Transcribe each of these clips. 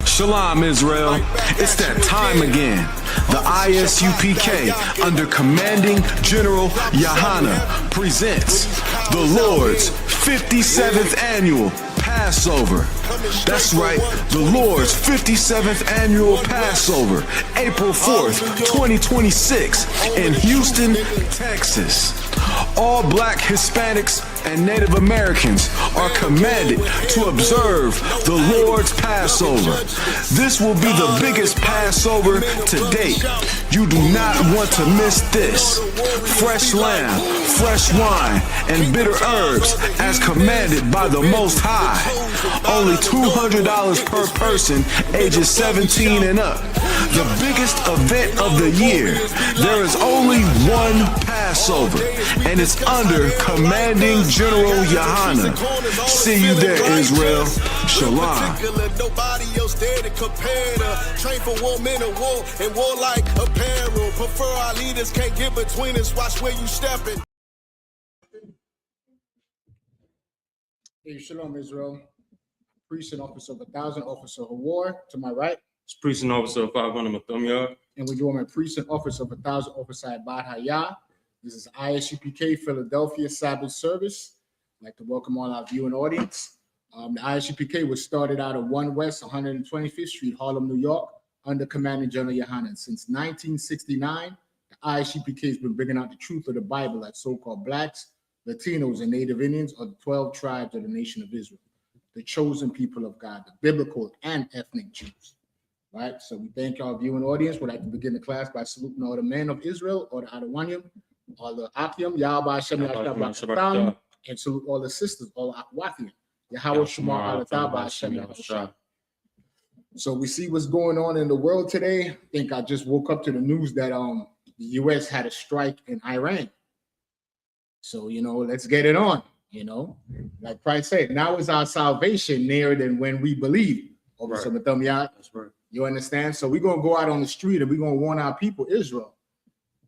Shalom, Israel. It's that time again. The ISUPK, under commanding General Yahana, presents the Lord's 57th annual Passover. That's right, the Lord's 57th annual Passover, April 4th, 2026, in Houston, Texas. All Black, Hispanics, and Native Americans are commanded to observe the Lord's Passover. This will be the biggest Passover to date. You do not want to miss this. Fresh lamb, fresh wine, and bitter herbs as commanded by the Most High. Only $200 per person, ages 17 and up. The biggest event of the year. There is only one Passover, and it's under commanding General Yahana. See you there, Israel. Shalom. Nobody else there to compare to. Train for war, men of war, and warlike apparel. Prefer our leaders, can't get between us. Watch where you stepping. Hey, Shalom, Israel. Priest and officer of 1,000, officer of war. To my right. It's priest and officer of 500 Mathumya. And we're doing a priest and officer of 1,000, officer at Bad Hayah. This is ISUPK Philadelphia Sabbath service. I'd like to welcome all our viewing audience. The ISUPK was started out of 1 West 125th Street, Harlem, New York, under commanding General Yohanan. Since 1969, the ISUPK has been bringing out the truth of the Bible that so-called Blacks, Latinos, and Native Indians are the 12 tribes of the nation of Israel, the chosen people of God, the biblical and ethnic Jews. Right? So we thank our viewing audience. We'd like to begin the class by saluting all the men of Israel, all the Adawanyim, all the Akim, Yahweh Hashem Yahshua, and salute all the sisters, all the Akwathian. Yahweh Shema Alataba Hashem Yahshua. So we see what's going on in the world today. I think I just woke up to the news that the U.S. had a strike in Iran. So, let's get it on, Like Christ said, now is our salvation nearer than when we believe. Right. That's right. You understand? So we're going to go out on the street and we're going to warn our people, Israel.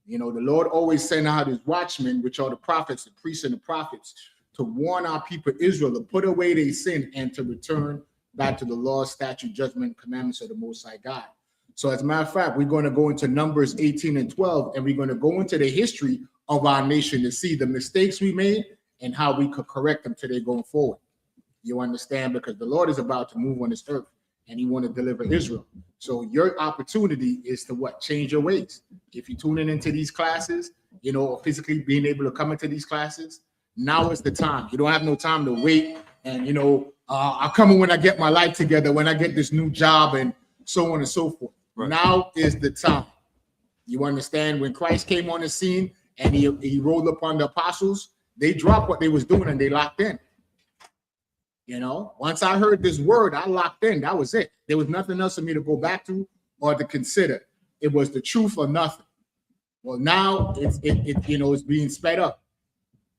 The Lord always sent out his watchmen, which are the prophets, the priests and the prophets, to warn our people, Israel, to put away their sin and to return back to the law, statute, judgment, and commandments of the Most High God. So as a matter of fact, we're going to go into Numbers 18 and 12, and we're going to go into the history of our nation to see the mistakes we made and how we could correct them today going forward. You understand? Because the Lord is about to move on this earth, and he want to deliver Israel. So your opportunity is to what? Change your ways. If you're tuning into these classes, or physically being able to come into these classes, now is the time. You don't have no time to wait. And, I'll come in when I get my life together, when I get this new job and so on and so forth. Right. Now is the time. You understand? When Christ came on the scene and he rolled upon the apostles, they dropped what they was doing and they locked in. Once I heard this word, I locked in. That was it. There was nothing else for me to go back to or to consider. It was the truth or nothing. Well, now it's being sped up.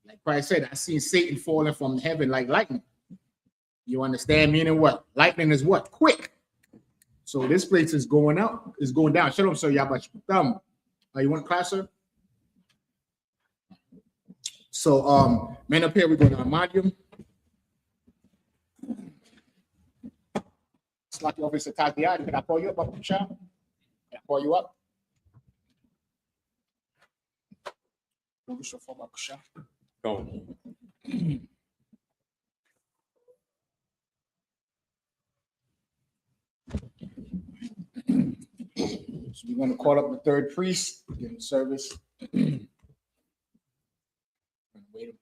Like Christ said, I seen Satan falling from heaven like lightning. You understand? Meaning what? Lightning is what? Quick. So this place is going up, is going down. Shalom, sir. You want class, sir? So, men up here, we're going to Amadium. Slap your office attack the eye. Can I call you up, Bakusha? Can I call you up? Go. So we're going to call up the third priest, begin the service. Wait,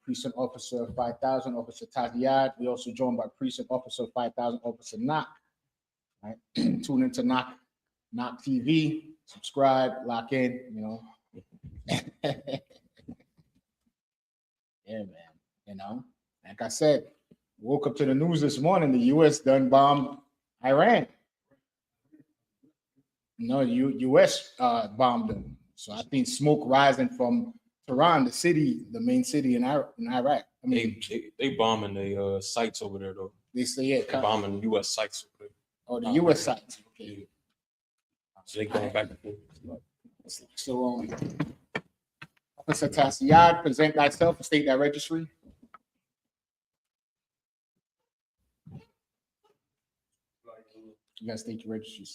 priest and officer 5,000, officer Taziyad. We also joined by priest and officer 5,000, officer Knock. Right? Tune into Knock TV, subscribe, lock in, Yeah, man. Like I said, woke up to the news this morning, the U.S. done bombed Iran. No, U.S. bombed them. So I think smoke rising from Tehran, the main city in Iraq. I mean, they bombing the sites over there though. They say they bombing U.S. sites over there. Oh, the U.S. sites. Okay. Yeah. So they going back and forth. So Officer Tasiyad, present thyself and state thy registry. You gotta state your registry.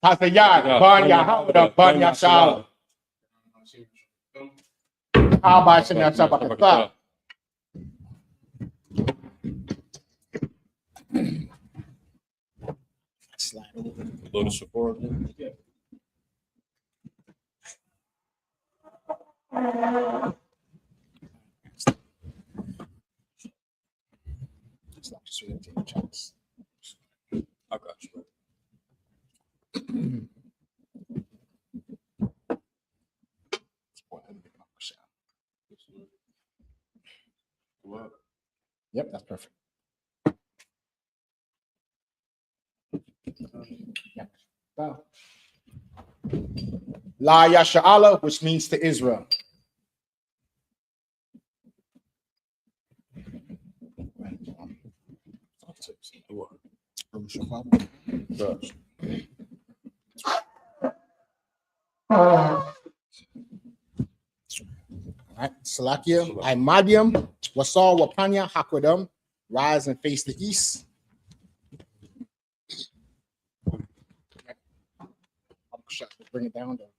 Tasiyad, Ban Yahawada, Ban Yashal. Abba Shemya Sabbath. Slide over. Blow the support. Yeah. I got you. Yep, that's perfect. Bow. La Yasha Allah, which means to Israel. All right, Salakia, I Madiam, Wasal Wapanya, Hakwadam, rise and face the east. Bring it down though.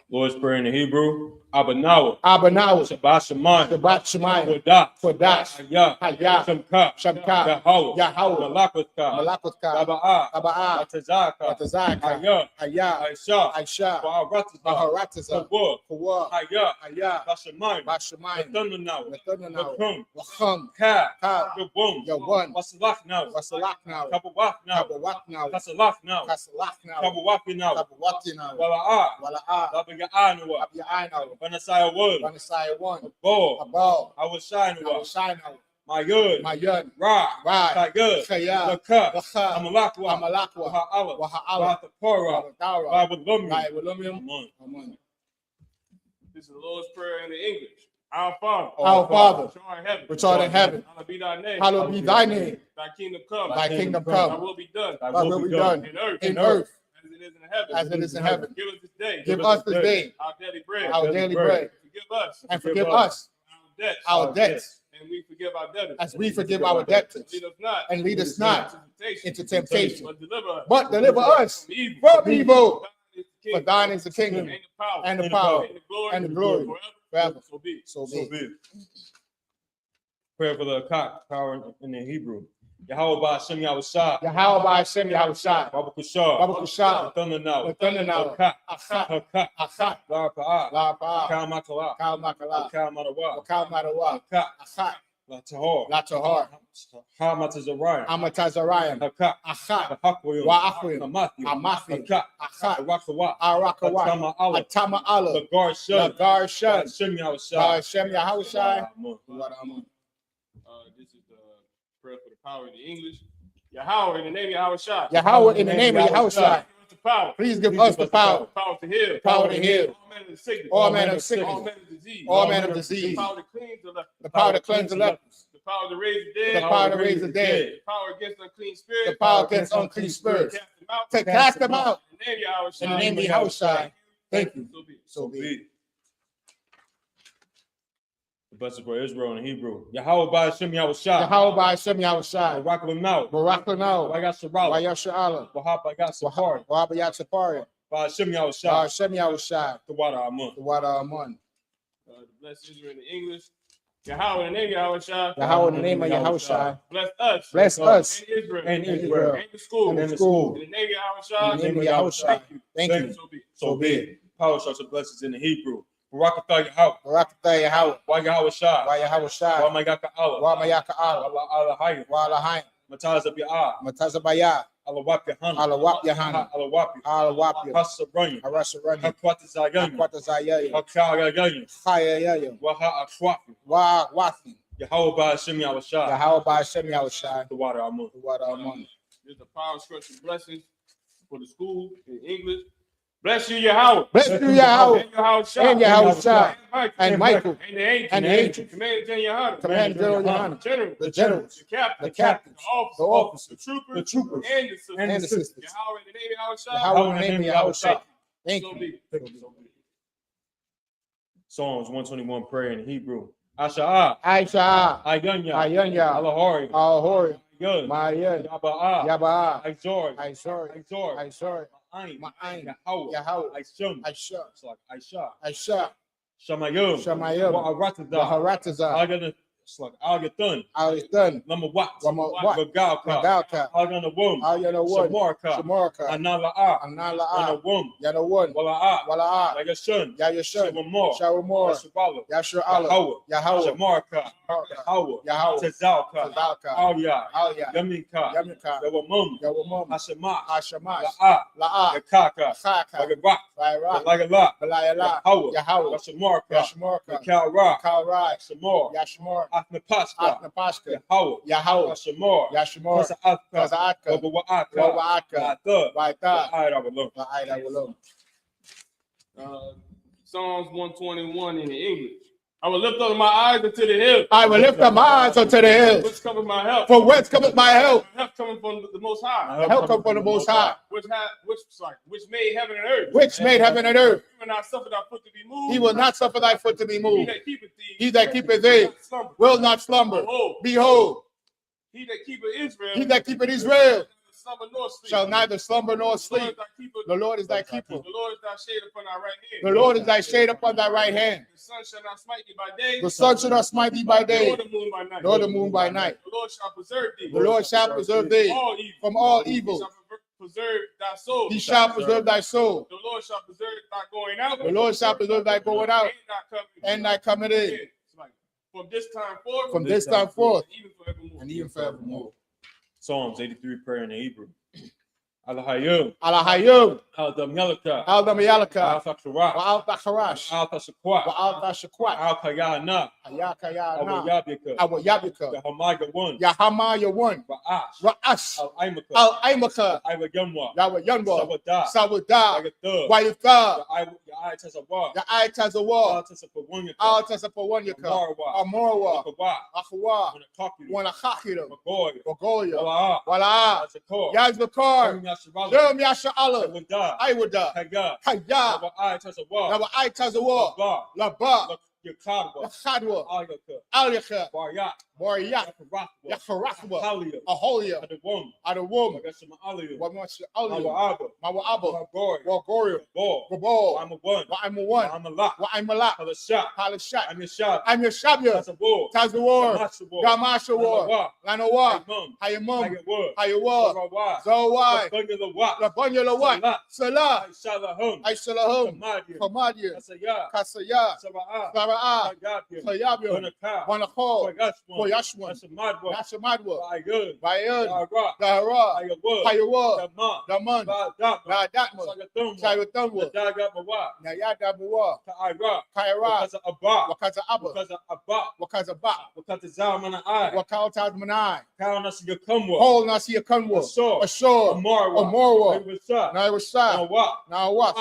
Lord's Prayer in the Hebrew. Abanawa. Abanawa, Shabbat Shemayim. Shabbat Shemayim, Kodash. Kodash, Hayah. Hayah, Shamka. Shamka, Yahweh. Yahweh, Malakutka. Malakutka, Taba'a. Taba'a, Atazaka. Atazaka, Hayah. Hayah, Aisha. Aisha, Ba'aratiza. Baharatiza, Kawah. Kawah, Hayah. Hayah, Bashamayim. Bashamayim, Nathanawa. Nathanawa, Lakum. Wacham, Ka. Ka, Yawum. Yawan, Wasalach now. Wasalak now, Kabawak now. Kabawak now, Kasalach now. Kasalak now, Kabawaki now. Kabawaki now, Wala'a. Wala'a, Labiya'anawa. Abiyai now, Banasaya word. Vanasaya one, Bo. Abal, I was shining. Awashai now, My good. Mayan, Ra. Ra, Kayud. Chaya, Laka. Wacha, Amalakwa. Amalakwa, Waha'ala. Waha'ala, Wahatapora. Wahadara, Babulumi. Wahadara, Amen. Amen. This is the Lord's Prayer in the English. Our Father, Our Father, which art in heaven, which art in heaven, hallowed be thy name. hallowed be thy name, Thy kingdom come. thy kingdom Thy come, will be done thy will be done in earth, in earth as it is in heaven. as it is in heaven. Give us this day Give us this day our daily bread. our daily bread, Forgive us and forgive us our our debts, debts and we forgive our debtors. as we forgive our debtors. Lead us not And lead us not into temptation, but deliver us but deliver us from from evil. evil. For thine is the kingdom, and the power, and the power, and the glory, forever. So be. So So be. be it. Prayer for the cock, power in the Hebrew. Yahweh Ba'ashem Yahushua. Yahweh by Hashem Yahushai, Baba Kushar. Baba Kushah, Thunder now. Nathana now, Hakak. Achat, Hakak. Achat, Larapa'a. La Pa, Kal Makala. Kal Makala, Kal Matawa. Kal Madawa, Hakak. Achat, La Tahor. La Tahar, Ha Matazariah. Amatazariah, Hakak. Achat, Hakwayim. Wa'akwim, Hamathi. Amathi, Hakak. Achat, Arakawa. Arakawa, Atama Allah. Atama Allah, Lagar Shun. Lagar Shun, Ba'ashem by Yahushua. Hashem Yahushai. Amen. This is the prayer for the power in the English. Yahweh, in the name of Yahushua. Yahweh, in the name of Yahushai, Give us the power. please give us the power, Power to heal. power to heal, All manner of sickness. all manner of All sickness, manner of disease. all manner of The disease, power to cleanse the lepers. the power to cleanse the lepers, The power to raise the the dead. power to raise the dead, The power against unclean the spirits. power against unclean spirits, Cast them out. to cast them out In the name of Yahushua. in the name of Yahushai. Thank you. So be it. So be it. The blessed for Israel in Hebrew. Yahweh Ba'ashem Yahushua. Yahweh by Hashem Yahushai, Barak Lamau. Barak Lanao, Bagat Sharala. Wayasha Allah, Wahab Bagat Safari. Wahabayat Sapari, Ba'ashem by Yahushua. Hashem Yahushai, The water Amun. the water Amun. The blessed Israel in the English. Yahweh, in the name of Yahushua. Yahweh, in the name of Yahushai, Bless us. bless us And Israel. And Israel. And the school. and the school. In the name of In Yahushua. the name of Yahushai. Thank you. So be it. So be it. Power starts with blessings in the Hebrew. Barakatah Yahweh. Barakatah Yahweh, Wa Yahweh Shah. by Yahushai, Wa Mayaka Allah. Wamayaka Allah, Allah Allah Hayim. Walahayim, Mataz of Ya'ah. Matazabaya, Allah Wap Yahan. Alawap Yahana, Allah Wap. Alawapia, Hasabranya. Harasarani, Hakwat Zayan. Aquatazayaya, Hakarayan. Hayaya, Waha Akwafi. Wa Wathi, Yahweh Ba'ashem Yahushua. Yahweh by Hashem Yahushai, The water Amun. the water Amun. There's a power structure blessings for the school in English. Bless you, Yahweh. Bless you, Yahweh. And Yahweh Shah. And Yahweh Shah. And And Michael. And the angels. And the angels. Commander General Yohana. Commander General Yohana. General. The generals. The captain. The captains. The officers. The troopers. And the sisters. And the sisters. Yahweh in the name of Yahweh Shah. Yahweh in the name of Yahweh Shah. Thank So you. be it. So be it. Psalms 121 prayer in Hebrew. Asha'a. Aisha. Ayanya. Ayanya. Alahari. Ahori. Yud. Mayan. Yaba'a. Yaba'a. Aizor. Aizor. Aizor. Aizor. Ma'ain. Ma'ain. Yahweh. Yahweh. Aishum. Aisha. It's like Aisha. Aisha. Shamayim. Shamayim. Wa'aratadah. Waharataza. Agana. It's like Agatun. Alistan. Number what? What? Gagalka. Nagalka. Agana womb. Ayana one. Shamarka. Shamarka. Anala'a. Anala'a. Ana womb. Yana one. Wala'a. Wala'a. Yagashun. Yayashun. Shabamor. Shawamor. Yashabala. Yashur Allah. Yahweh. Yahweh. Shamarka. Yahweh. Yahweh. Tezalka. Tazalka. Alya. Alya. Yaminka. Yamika. Yawamum. Yawamum. Hashamash. Hashamash. La'a. La'a. Yakaka. Chaka. Lagarak. Vaira. Lagala. Balayala. Yahweh. Yahweh. Yashamarka. Yashmarka. Yakalra. Kalrai. Shamor. Yashmar. Atnapaska. Atnapaska. Yahweh. Yahweh. Yashamor. Yashmar. Kasa'atka. Kazaatka. Wabawa'aka. Wawa'aka. Yatha. Vaita. Ayrabalum. Vaida Walum. Psalms 121 in the English. I will lift up my eyes unto the hills. I will lift up my eyes unto the hills. Which cometh my help? For whence cometh my help? My help coming from the Most High. My help comes from the Most High, Which made heaven and earth. which made heaven and earth. He will not suffer thy foot to be moved. He will not suffer thy foot to be He moved. that keepeth thee. He that keepeth thee will not slumber. Behold, He that keepeth Israel. he that keepeth Israel slumber nor sleep. shall neither slumber nor sleep. The Lord is thy keeper. The Lord is thy shade upon thy right hand. The Lord is thy shade upon thy right hand. The sun shall not smite thee by day. The sun shall not smite thee by Nor day, the moon by night. nor the moon by night. The Lord shall preserve thee. The Lord shall preserve thee all evil. from all He evil. shall preserve thy soul. He shall preserve thy soul. The Lord shall preserve thy going out. The Lord shall preserve thy going out and thy coming in. It's like, from this time forth. From this time forth Even forevermore. and even forevermore. Psalms 83 prayer in the Hebrew. Alahayim. Alahayim. Al-Damyalaka. Al-Damayalaka. Al-Fakhrash. Wa'al-Tacharash. Al-Tashakwat. Wa'al-Tashakwat. Al-Kayana. Ayakayana. Al-Yabika. Awayabika. Yahamaga 1. Yahamaya one. Ra'ash. Ra'ash. Al-Aimaka. Al-Aimaka. Al-Yamwa. Yawayanwa. Sawadah. Sawada. Yagatha. Wayatha. Ya'ai-Tazawa. Ya'ai-Tazawa. Al-Tasapawanyaka. Al-Tasapawanyaka. Amarwa. Amorwa. Akawa. Akhwa. Wanakakiru. Wanakhakiram. Magoya. Wagoya. Wala'a. Wala. Yazakor. Yazbakar. Yashabala. Shem Yasha Allah. Awada. Iwada. Kaya. Kaya. Ya'ai-Tazawa. Yawa'ai-Tazawa. Laba. Laba. Yakadwa. Khadwa. Ayaka. Alyaka. Baryak. Waryak. Yakarakwa. Yakharakwa. Halia. Aholia. Adawum. Adawum. Agashima Alia. Wamasha Alia. Mawa'aba. Mawa'aba. Magoya. Wagoria. Ball. Gabal. I'm a one. I'm a one. I'm a lot. I'm a lot. Halashat. Halashat. I'm a shot. I'm your Shabya. That's a war. Tazawar. War. Gamasha War. Lanowa. Mum. Hayamum. Word. Hayawa. Zawai. Zawai. The what? Labunya Lawat. Salah. Shalahum. Aisalahum. Kamadia. Kamadia. Kasaya. Kasaya. Saba'a. Sara'ah. Sagabia. Sayabya. Wanaka. Wanakho. Koyashwan. Koyashwan. That's a madwa. Nashamadwa. Ayun. Bayan. Dara. Dahara. Ayawud. Hayawa. Daman. Daman. Ba'datma. Radatma. Sagatumwa. Sayutamwa. Nadagabawa. Nayada Bawa. Ta'ira. Kaira. Because of Abba. Wakaza Abba. Because of Abba. Wakaza Ba. Because of Zamana I. Wakautaz Manai. Count us to come with. Whole Nasi Akunwa. Ashore. Ashore. Amarwa. Amorwa. Ayawasa. Nairasa. Nawa. Nawat.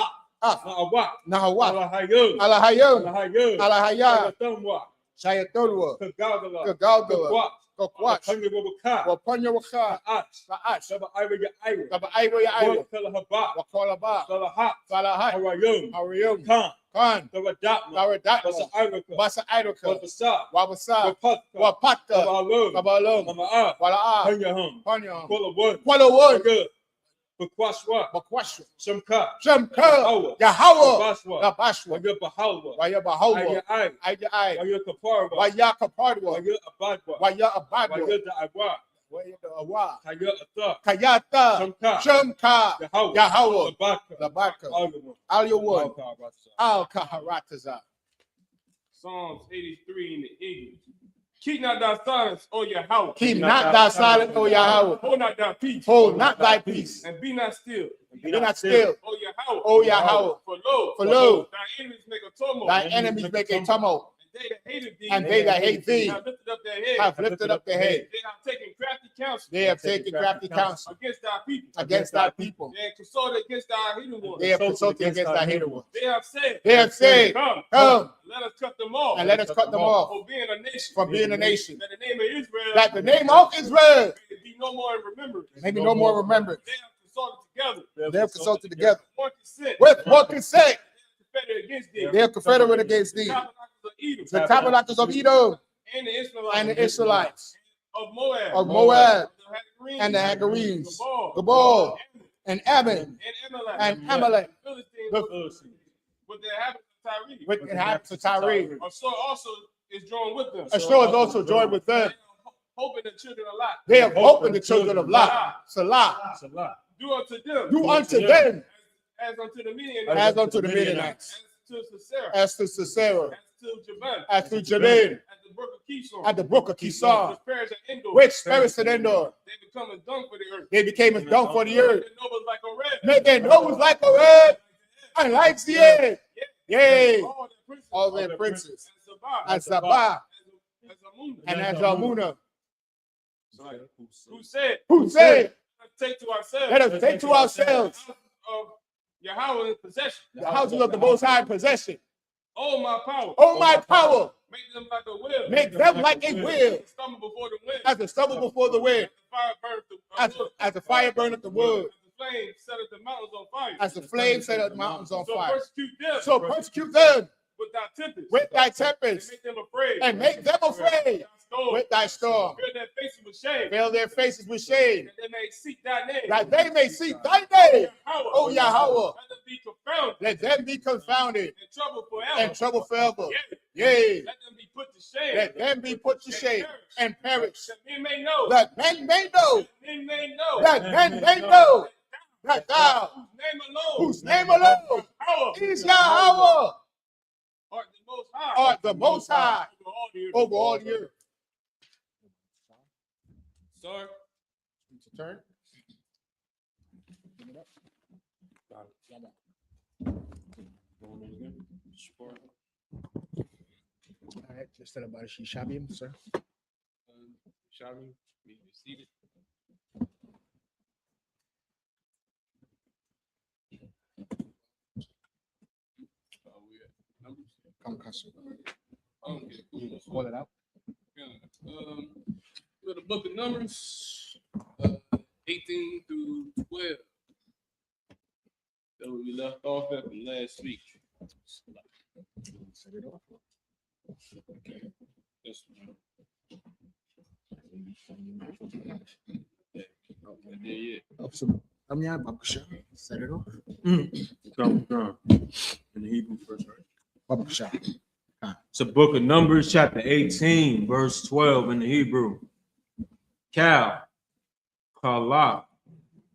Ah. Nawa. Nahawat. Alahayun. Alahayun. Alahayun. Alahaya. Sagatumwa. Shayatulwa. Kagagala. Gagalgala. Kokwat. Kokwat. Wapanga. Wapanya Waka. Ta'ach. Sa'ach. Saba Ira ya Ira. Taba Aiwa ya Aiwa. Wakala Wakolaba. Salahat. Salahat. Harayum. Hariyum. Khan. Khan. Tawadatma. Tawadatma. Basa Iraka. Basa Idaka. Wabasa. Wabasa. Wapatka. Wapatka. Tabalum. Tabalum. Mama'a. Wala'a. Hanyahum. Panya. Kola Wood. Kuala Wood. Good. Bakwashwa. Bakwasha. Shamka. Shamka. Yahawa. Baswa. Labashwa. Waya Bahalwa. Waya Bahawa. Ayya Aya Ay. Waya Kaparwa. Waya Kapadwa. Waya Abadwa. Waya Abadwa. Waya Da'awa. Waya Awa. Kaya Atha. Kayata. Shamka. Shamka. Yahweh. Yahweh. Labaka. Labaka. Argument. Aliyawun. Al Kaharataza. Psalms 83 in the English. Keep not thy silence, O Yahweh. Keep not thy silence, O Yahweh. Hold not thy peace. Hold not thy peace. And be not still. Be not still, O Yahweh. O Yahweh. For lo. For lo, Thy enemies make a tumult. thy enemies make a tumult. they that hated thee, and they that hate thee have lifted up their head. have lifted up their head. They have taken crafty counsel. They have taken crafty counsel Against thy people. against thy people. They have consulted against thy hidden ones. They have consulted against thy hated ones. They have said, Come, let us cut them off. and let us cut them off For being a nation. from being a nation. That the name of Israel. That the name of Israel may be no more in remembrance. may be no more remembered. They have consulted together. They have consulted together One consent. with one consent. Confederate against thee. They are confederate against thee. The tabernacles of Edom. The tabernacles of Edom And the Israelites. and the Israelites Of Moab. of Moab And and the Hagarenes, Gabal. Gabal and Ammon And and Amalek, Philistines. the With the inhabitants of Tyre. with the inhabitants of Tyre. Ashur also is joined with them. Ashur is also joined with them. Hoping the children of Lot. They have hope in the children of Lot. Salah. Do unto them. Do unto them As unto the Midianites. as unto the Midianites. As to Sisera. As to Sisera. As to Jabin. As to Jabin. At the brook of Kishon. At the brook of Kishon. Which perished at Endor. Which perished at Endor. They become a dung for the earth. They became as dung for the earth. Their nobles like a red. Making nobles like a red and like the end. Yea. All their princes. And Sabah. And as Amuna. Who said? Who said? Take to ourselves. Let us take to ourselves Of Yahweh in possession. the houses of the Most High in possession. Oh my power. Oh, my power. Make them like a wheel. Make them like a wheel. Stumble before the wind. As the stubble before the wind. As the fire burneth the wood. As the fire burneth the wood. As the flame setteth the mountains on fire. As the flame set the mountains on So fire. persecute them. So persecute them with thy tempest. with thy And tempest. make them afraid. And make them afraid with thy storm. Fill their faces with shame. Fill their faces with shame. That they may seek thy name. That they may seek thy name. O Yahweh. Let them be confounded. Let them be confounded And trouble forever. and trouble forever. Yea. Yea. Let them be put to shame. Let them be put to shame and perish. That men may know. That men may know. Men may know. That men may know. That thou, whose name alone is Yahweh, art the most high. art the Most High over all the earth. Sorry. Turn. All right, just tell about Shabim, sir. Shabim, be seated. Come, Kassu. Okay. Call it out. With the book of Numbers, 18 through 12. That where we left off at from last week. Set it off. That's yeah. Set it off. Come. In the Hebrew first, right? Babakasha. It's the book of Numbers, chapter 18, verse 12 in the Hebrew. Kal, Kala,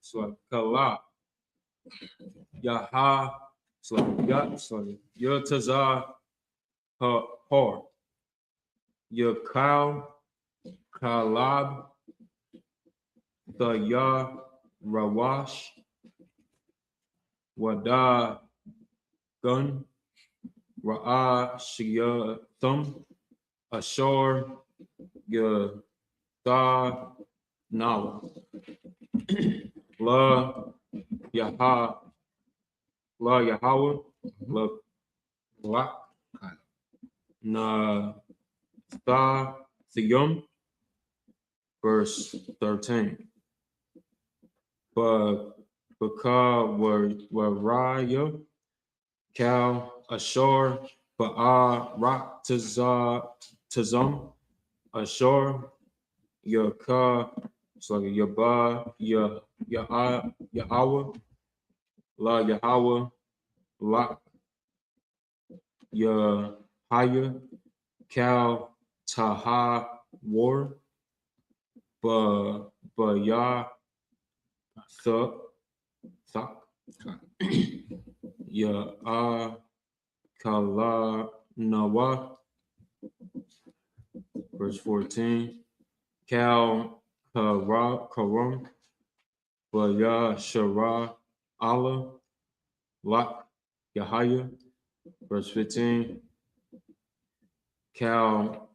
so Kala, Yaha, so Yotazah, Har, Yakal, Kalab, the Yah, Rawash, Wada, Gun, Ra'a Shiyathum, Ashur, Yada, Nawa, La Yaha, La Yahweh, La Black, Na Tha Thiyum, verse 13. But Waraya, Cal, Ashur, Ba'a, Rak, Tazum, Ashur, Yaka, so Yaba, Yahweh, La Yahweh, Lak, Yahaya, Cal, Taha, War, Ba Thak, Ya Kala Nawa, verse 14. Kal Karam, Baya Shara Allah, Lak Yahaya, verse 15. Cal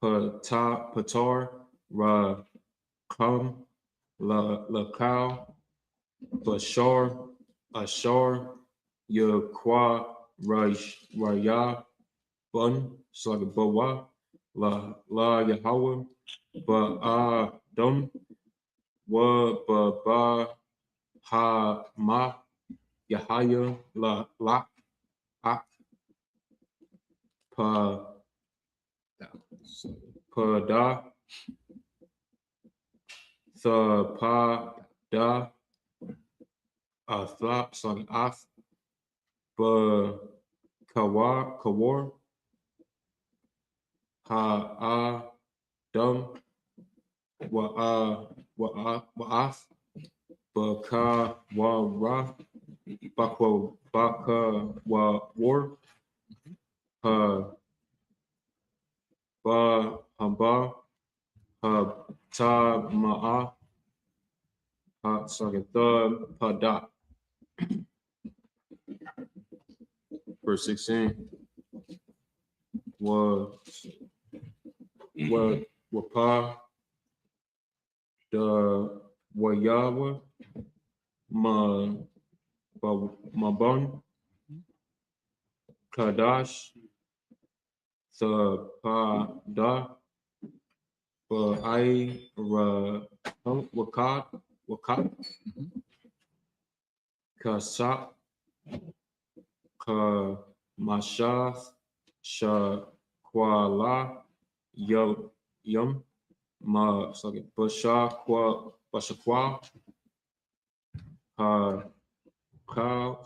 Patar Ra Kum La Cal Bashar Ashar Yaqua Raya Bun Slag Bawa La Yahweh Ba Dum Wa Ba Ha Ma Yahaya La Ak Pa Da Tha Pa Da Athlop Slag Af Ba Kawar Ha Dum Wa'af Baka Wa Baka Wa War Ba Hamba Ta Ma'a sorry, the Pada. Verse 16 was Wapa the Wayawa Mabon Kadash the Pada I Wakat Kasak Ka Mashaf Shakwala Yum Ma sorry Bashakwa Ha Ka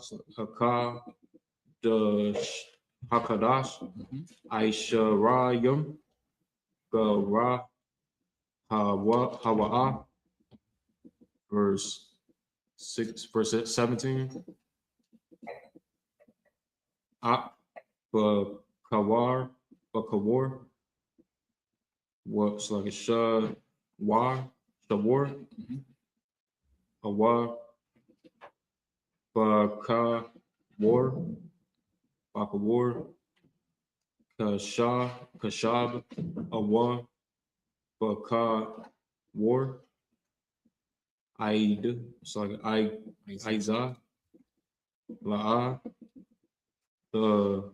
the Hakadash Aisharayum Gara Hawa'a verse 17 Ak Bakawar what's like a Shawar Awar Baka War Kashab Awar Baka War Aid it's like Aiza La'a the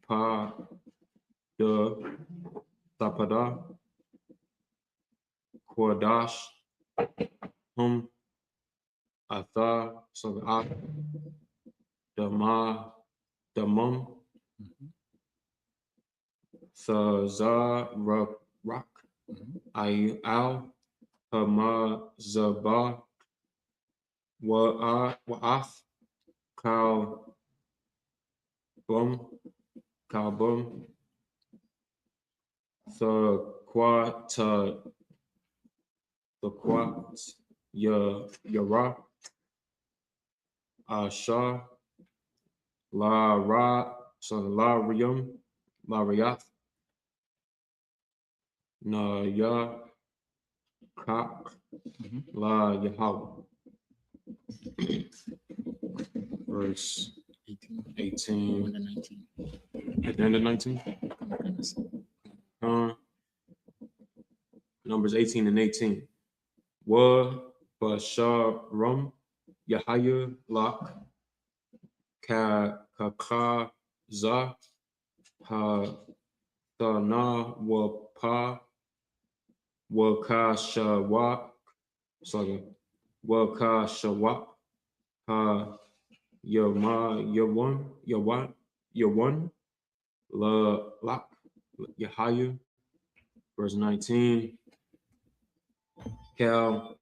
Pa the Tapada Quadash Atha so the Mum Thaza Rock I Al Hama Zaba Wa'af Kal Bum the Quat Yara Asha La Ra so Larium Lariath Na Ya Kak La Yahweh verse 18 1 to 19. at the end of 19 Numbers 18 and 18 Wa Basharum Yahaya Lak Ka Za Ha Thana Wapa Wakashawak sorry Wakashawak Ha Yawan La Lak Yahaya verse 19 Cal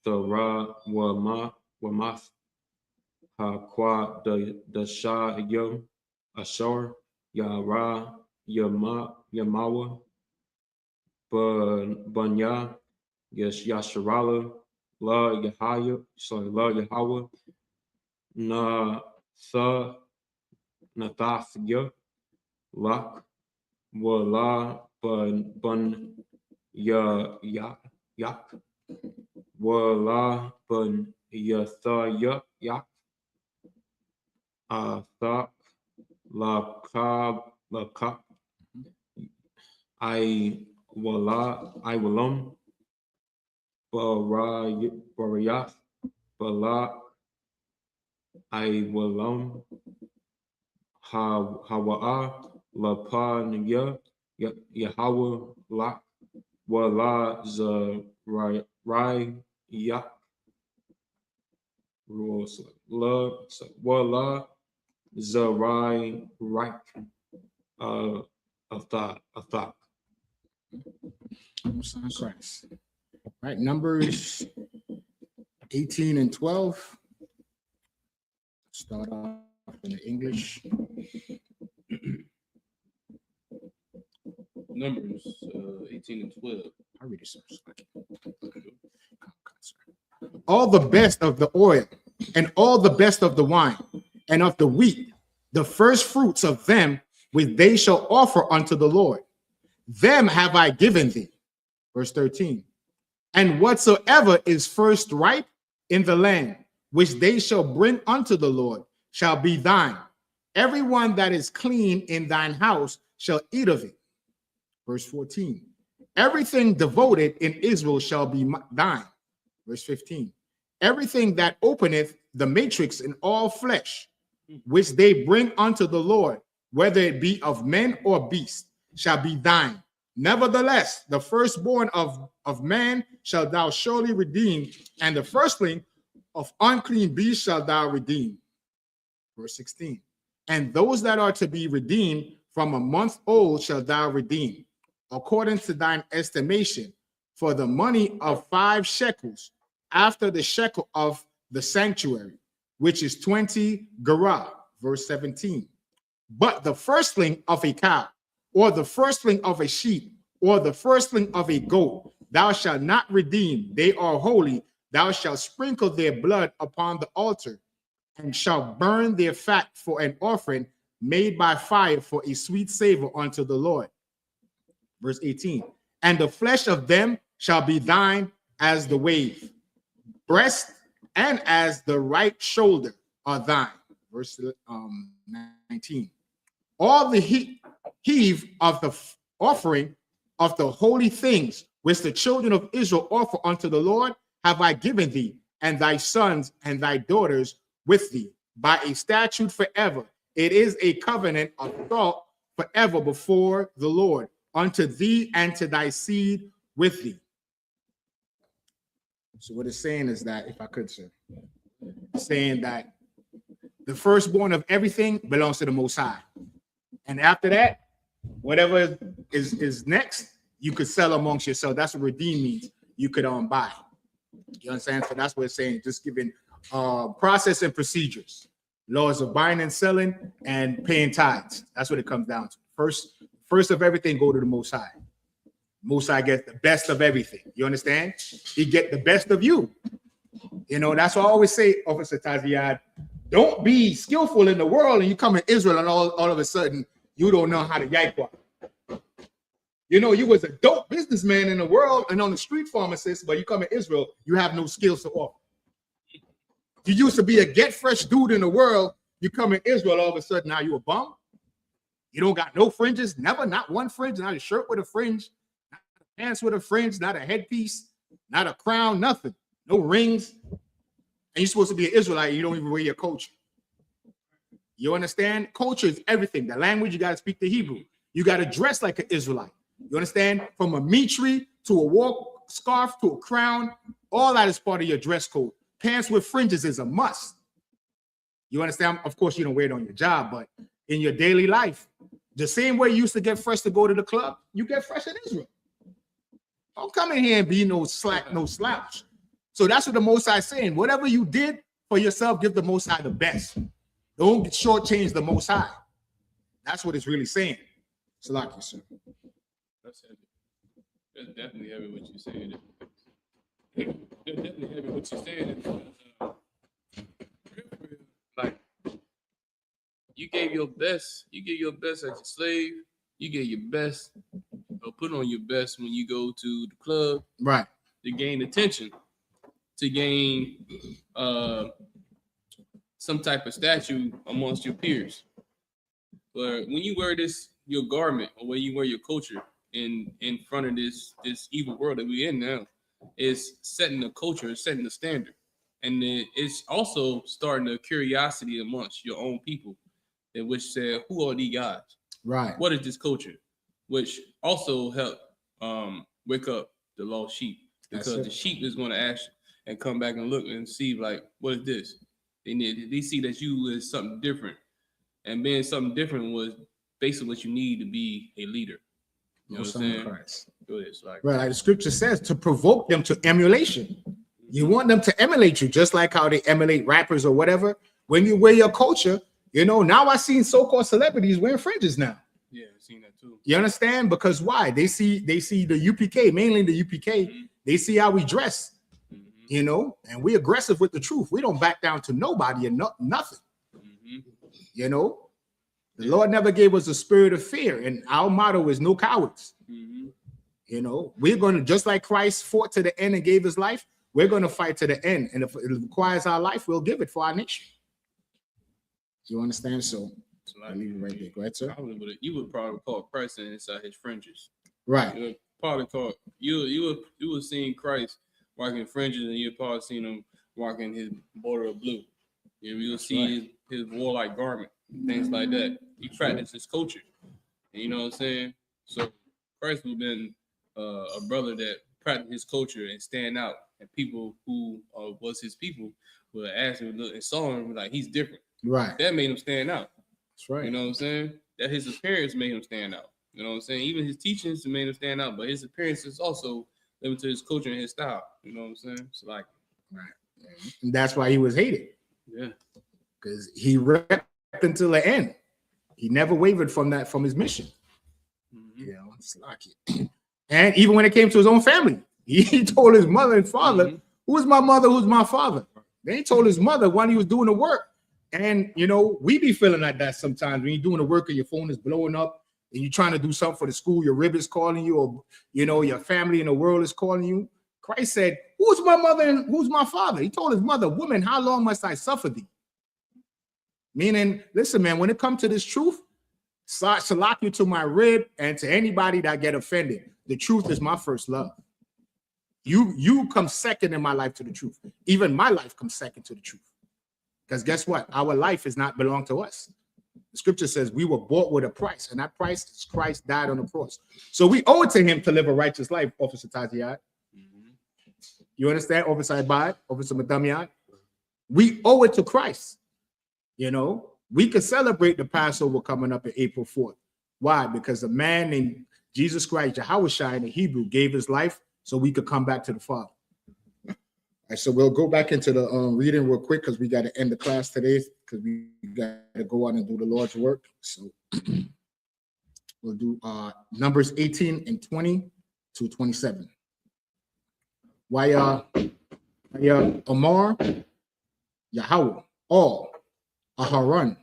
Thara Wamath Ha Kwa the Shah Yum Ashar Yara Yamawa Banya Yasharala La Yahaya sorry La Yahweh Na Tha Nathaf Ya Lak Wala Bun Yak Wala Bun Yatha Yak Thak La Kab I Walum, Barayah, Bala, I Walum, Hawa'a, Lapanya, Yahweh, La, Wala, Zarai, Yak, Wala, Zarai, Rak, Athak. Most High Christ. Right, Numbers 18 and 12. Start off in the English. Numbers 18 and 12. I read it so all the best of the oil, and all the best of the wine, and of the wheat, the first fruits of them, which they shall offer unto the Lord. Them have I given thee. Verse 13. And whatsoever is first ripe in the land, which they shall bring unto the Lord, shall be thine. Everyone that is clean in thine house shall eat of it. Verse 14. Everything devoted in Israel shall be thine. Verse 15. Everything that openeth the matrix in all flesh, which they bring unto the Lord, whether it be of men or beasts, shall be thine. Nevertheless, the firstborn of man shall thou surely redeem, and the firstling of unclean beasts shall thou redeem. Verse 16. And those that are to be redeemed from a month old shall thou redeem, according to thine estimation, for the money of 5 shekels, after the shekel of the sanctuary, which is 20 gerah. Verse 17. But the firstling of a cow, or the firstling of a sheep, or the firstling of a goat, thou shalt not redeem. They are holy. Thou shalt sprinkle their blood upon the altar, and shalt burn their fat for an offering made by fire for a sweet savor unto the Lord. Verse 18. And the flesh of them shall be thine as the wave, breast, and as the right shoulder are thine. Verse 19. All the heave of the offering of the holy things which the children of Israel offer unto the Lord have I given thee, and thy sons and thy daughters with thee, by a statute forever. It is a covenant of thought forever before the Lord, unto thee and to thy seed with thee. So what it's saying is that, if I could, sir, it's saying that the firstborn of everything belongs to the Most High. And after that, whatever is next, you could sell amongst yourself. That's what redeem means. You could buy. You understand? So that's what it's saying. Just giving process and procedures, laws of buying and selling, and paying tithes. That's what it comes down to. First of everything, go to the Most High. Most High gets the best of everything. You understand? He get the best of you. You know, that's what I always say, Officer Taziad. Don't be skillful in the world and you come in Israel and all of a sudden you don't know how to yakwa. You know, you was a dope businessman in the world and on the street pharmacist, but you come in Israel, you have no skills to offer. You used to be a get fresh dude in the world. You come in Israel, all of a sudden now you a bum. You don't got no fringes, never, not one fringe, not a shirt with a fringe, not pants with a fringe, not a headpiece, not a crown, nothing, no rings. And you're supposed to be an Israelite, you don't even wear your culture. You understand? Culture is everything. The language, you got to speak the Hebrew. You got to dress like an Israelite. You understand? From a mitri to a walk scarf to a crown, all that is part of your dress code. Pants with fringes is a must. You understand? Of course, you don't wear it on your job, but in your daily life, the same way you used to get fresh to go to the club, you get fresh in Israel. Don't come in here and be no slack, no slouch. So that's what the Most High is saying. Whatever you did for yourself, give the Most High the best. Don't shortchange the Most High. That's what it's really saying. Salaki, sir. That's heavy. That's definitely heavy what you saying. That's definitely heavy what you saying. Like, you gave your best. You gave your best as a slave. You gave your best, or put on your best when you go to the club. Right. To gain attention, to gain some type of statue amongst your peers. But when you wear this, your garment, or when you wear your culture, in front of this evil world that we're in now. It's setting the culture, it's setting the standard. And then it's also starting a curiosity amongst your own people, in which said, who are these guys? Right. What is this culture? Which also help wake up the lost sheep, because the sheep is going to ask and come back and look and see, like, what is this? They see that you is something different, and being something different was basically what you need to be a leader. You know what I'm saying? Christ. Like, right, like the scripture says, to provoke them to emulation. You want them to emulate you, just like how they emulate rappers or whatever. When you wear your culture, you know, now I've seen so-called celebrities wearing fringes now. Yeah, I've seen that too. You understand? Because why? They see the UPK, mainly the UPK, they see how we dress, you know, and we're aggressive with the truth. We don't back down to nobody and nothing. You know, the Lord never gave us a spirit of fear, and our motto is no cowards. You know, we're going to, just like Christ fought to the end and gave his life, we're going to fight to the end. And if it requires our life, we'll give it for our nation. You understand? So I'll leave it right there. Go ahead, sir. You would probably call Christ inside his fringes. Right. You would probably call you would seeing Christ walking fringes, and you'd probably seen him walking his border of blue. You'll see his warlike garment, things like that. He practiced his culture. And you know what I'm saying? So Christ would have been a brother that practiced his culture and stand out, and people who was his people would ask him and saw him like he's different. Right. That made him stand out. That's right. You know what I'm saying? That his appearance made him stand out. You know what I'm saying? Even his teachings made him stand out, but his appearance is also limited to his culture and his style. You know what I'm saying? So like, right. And that's why he was hated. Yeah. Because he repped until the end. He never wavered from his mission. You know, it's like it. And even when it came to his own family, he told his mother and father, who's my mother, who's my father? Then he told his mother when he was doing the work. And, you know, we be feeling like that sometimes when you're doing the work and your phone is blowing up and you're trying to do something for the school, your rib is calling you, or, you know, your family in the world is calling you. Christ said, who's my mother and who's my father? He told his mother, woman, how long must I suffer thee? Meaning, listen, man, when it comes to this truth, to lock you to my rib and to anybody that get offended, the truth is my first love. You come second in my life to the truth. Even my life comes second to the truth. Because guess what? Our life is not belong to us. The scripture says we were bought with a price, and that price is Christ died on the cross. So we owe it to him to live a righteous life, Officer Taziad. You understand, Officer Ibad, Officer Madamiad? We owe it to Christ. You know, we could celebrate the Passover coming up in April 4th. Why? Because a man named Jesus Christ, Yahushua in the Hebrew, gave his life so we could come back to the Father. All right, so we'll go back into the reading real quick because we got to end the class today because we got to go out and do the Lord's work. So we'll do Numbers 18 and 20 to 27. Why Omar, Yahweh, all, Aharon,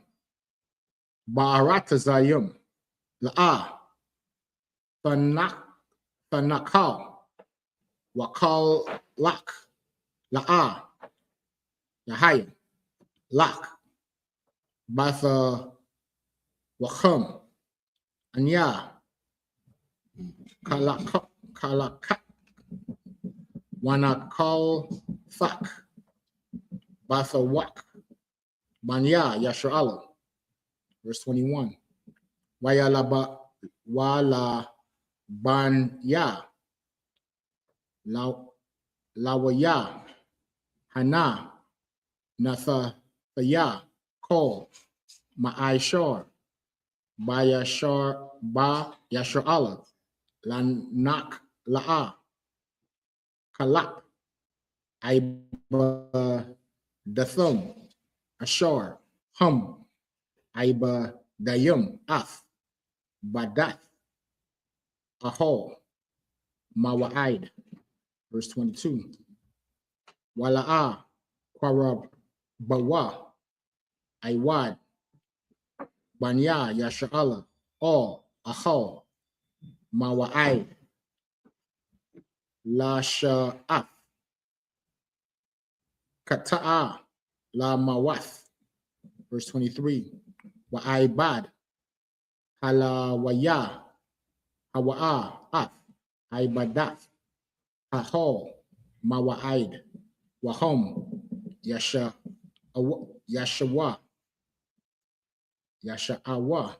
Ba'aratazayim, La'ah, Tanakal, Wakal Lak, La'ah, Yahaya, Lak, Batha Wacham, Anya, Kalakat, Wanakal Thak, Batha Wak, Banya, Yashra'ala. Verse 21. Wala Banya, Lawaya, Hana, Nathaya, Kol, Ma'aishar, Bayashar, Ba Yashra'ala, Lanak La'a, Kalak, Aiba Dathum, Ashar, Hum, Aiba Dayum, Ath, Badath, Ahol, Mawa'id. Verse 22. Wala'a, Qarab, Bawa, Aiwad, Banya, Yasha'ala, all, Ahol, Mawa'id, La Sha'af, Kata'a, La Mawath. Verse 23. Wa'aibad, Halawaya, Hawa'a, Ath, Ibadath, Hahol, Mawa'id, Wahom, Yashawa, Yasha'awa,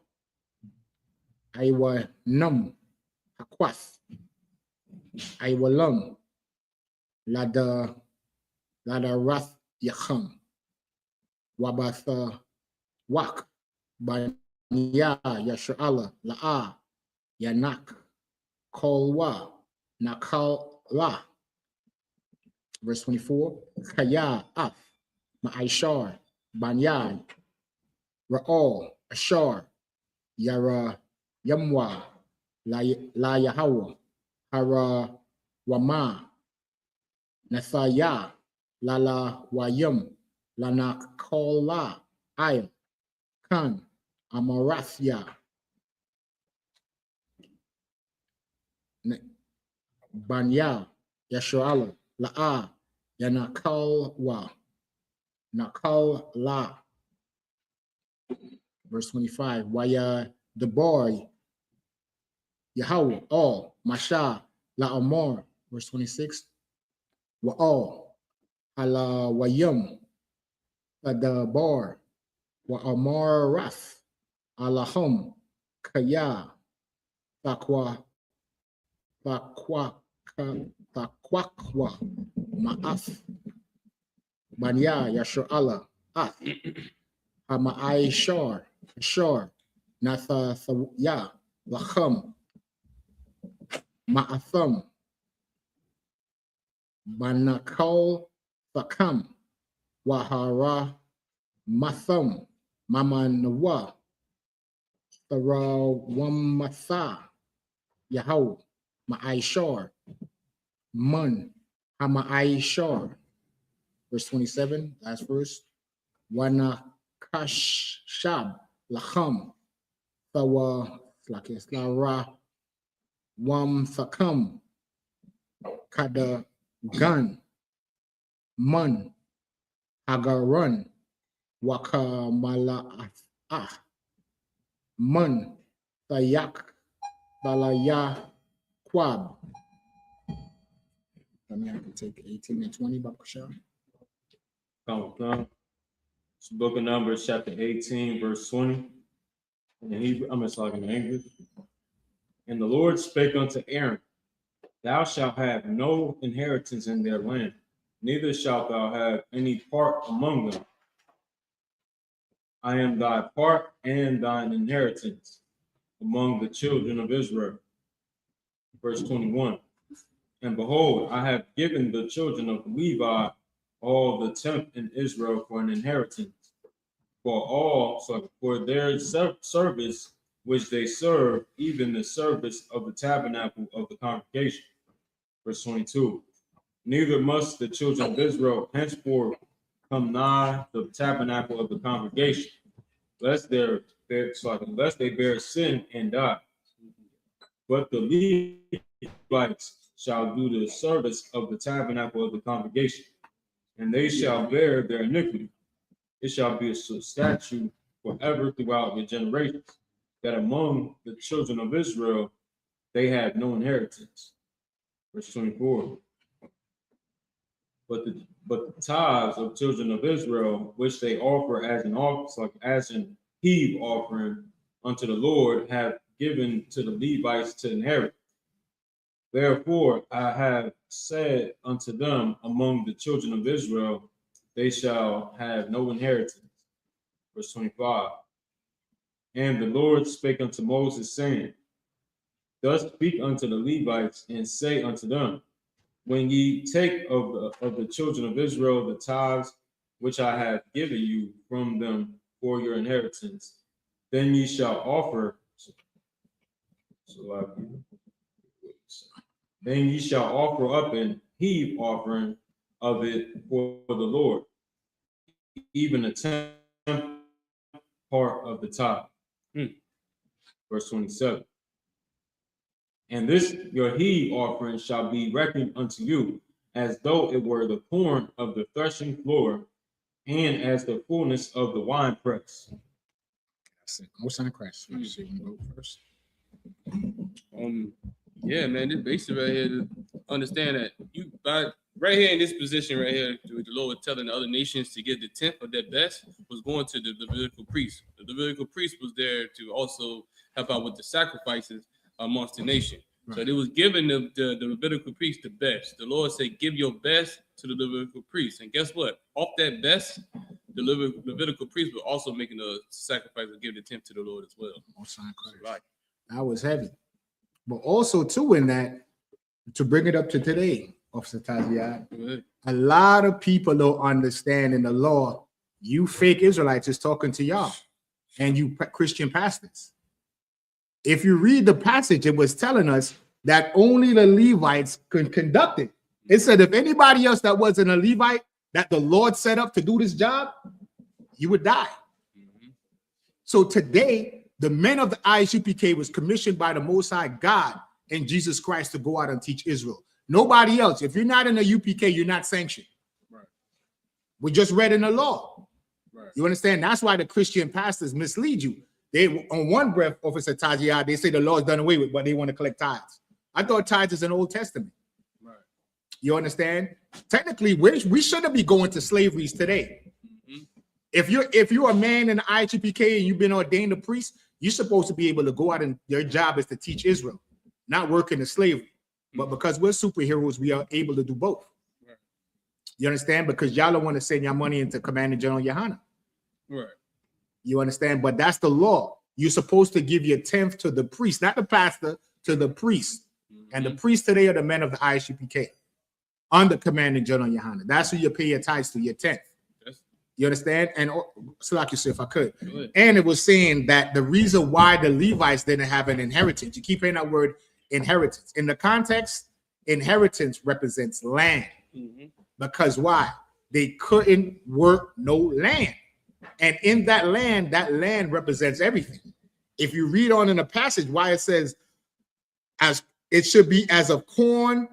Iwa Num, Hakwath, Iwa Lum, Lada Rath Yacham, Wabatha Wak, Banya Yasha'ala, La'a, Yanak, Kolwa, Nakal La. Verse 24, Kaya Af, Ma'aishar, Banyan, Ra'al, Ashar, Yara Yamwa, La Yahawa, Hara Wama, Nathaya, Lala Wayum, Lanak Kola, Ayam, Khan, Amarathya, Banya, Yashuala, La'a, Yanakalwa, Nakal La. Verse 25, Waya the boy, Yahweh, all, Masha, La Amor. Verse 26, Wa all, Ala Wayum, the bar, Wa Amor Rath, Alahum, Kaya, Takwa, Takwakwa, Ma'af, Banya, Yashu'ala, Ath, Hama'ai Shor, Nathaya, Lacham, Ma'atham, Banakal, Fakam, Wahara, Matham, Mamanawa, Tharawamatha, Yahoo, Ma'aishar, Mun, Hama'aishar. Verse 27, last verse. Wanakashab, Lacham, Thawa, Lara, Wam Thakam, Kada Gun, Mun, Hagaran, Wakamala Mun, Tayak, Balaya Quab. I mean, I can take 18 and 20, Bakasha. Come. It's the book of Numbers, chapter 18, verse 20. In the Hebrew, I'm just talking in English. And the Lord spake unto Aaron, Thou shalt have no inheritance in their land, neither shalt thou have any part among them. I am thy part and thine inheritance among the children of Israel. Verse 21. And behold, I have given the children of Levi all the tenth in Israel for an inheritance, for their service which they serve, even the service of the tabernacle of the congregation. Verse 22. Neither must the children of Israel henceforth come nigh the tabernacle of the congregation, lest they bear sin and die. But the Levites shall do the service of the tabernacle of the congregation, and they shall bear their iniquity. It shall be a statute forever throughout your generations, that among the children of Israel they have no inheritance. Verse 24. But the tithes of children of Israel, which they offer as an heave offering unto the Lord, have given to the Levites to inherit. Therefore I have said unto them, among the children of Israel, they shall have no inheritance. Verse 25. And the Lord spake unto Moses, saying, Thus speak unto the Levites, and say unto them, when ye take of the children of Israel the tithes which I have given you from them for your inheritance, then ye shall offer. Then ye shall offer up an heave offering of it for the Lord, even a tenth part of the tithe. Verse 27. And this your heave offering shall be reckoned unto you, as though it were the corn of the threshing floor, and as the fullness of the winepress. That's it. Most on Christ. So you can go first. Yeah, man, this basically right here to understand that right here in this position right here, the Lord telling the other nations to give the 10th of their best was going to the Levitical priest. The Levitical priest was there to also help out with the sacrifices amongst the nation. Right. So they was giving the Levitical priest the best. The Lord said, give your best to the Levitical priest. And guess what? Off that best, the Levitical priest was also making a sacrifice and give the 10th to the Lord as well. Right. That was heavy. But also, too, in that, to bring it up to today, Officer Taziad, a lot of people don't understand in the law, you fake Israelites is talking to y'all and you Christian pastors. If you read the passage, it was telling us that only the Levites could conduct it. It said if anybody else that wasn't a Levite that the Lord set up to do this job, you would die. Mm-hmm. So today, the men of the ISUPK was commissioned by the Most High God and Jesus Christ to go out and teach Israel. Nobody else. If you're not in the UPK, you're not sanctioned. Right. We just read in the law. Right. You understand? That's why the Christian pastors mislead you. They, on one breath, Officer Tajiad, they say the law is done away with, but they want to collect tithes. I thought tithes is an Old Testament. Right. You understand? Technically, we shouldn't be going to slaveries today. Mm-hmm. If you're a man in the ISUPK and you've been ordained a priest, you're supposed to be able to go out and your job is to teach Israel, not work in the slavery. But because we're superheroes, we are able to do both. Right. You understand? Because y'all don't want to send your money into Commander General Yohana. Right. You understand? But that's the law. You're supposed to give your 10th to the priest, not the pastor, to the priest. Mm-hmm. And the priests today are the men of the ISUPK under Commander General Yohana. That's who you pay your tithes to, your 10th. You understand? And so like you said, if I could. And it was saying that the reason why the Levites didn't have an inheritance, you keep hearing that word inheritance. In the context, inheritance represents land. Mm-hmm. Because why? They couldn't work no land. And in that land represents everything. If you read on in the passage why it says, as it should be as of corn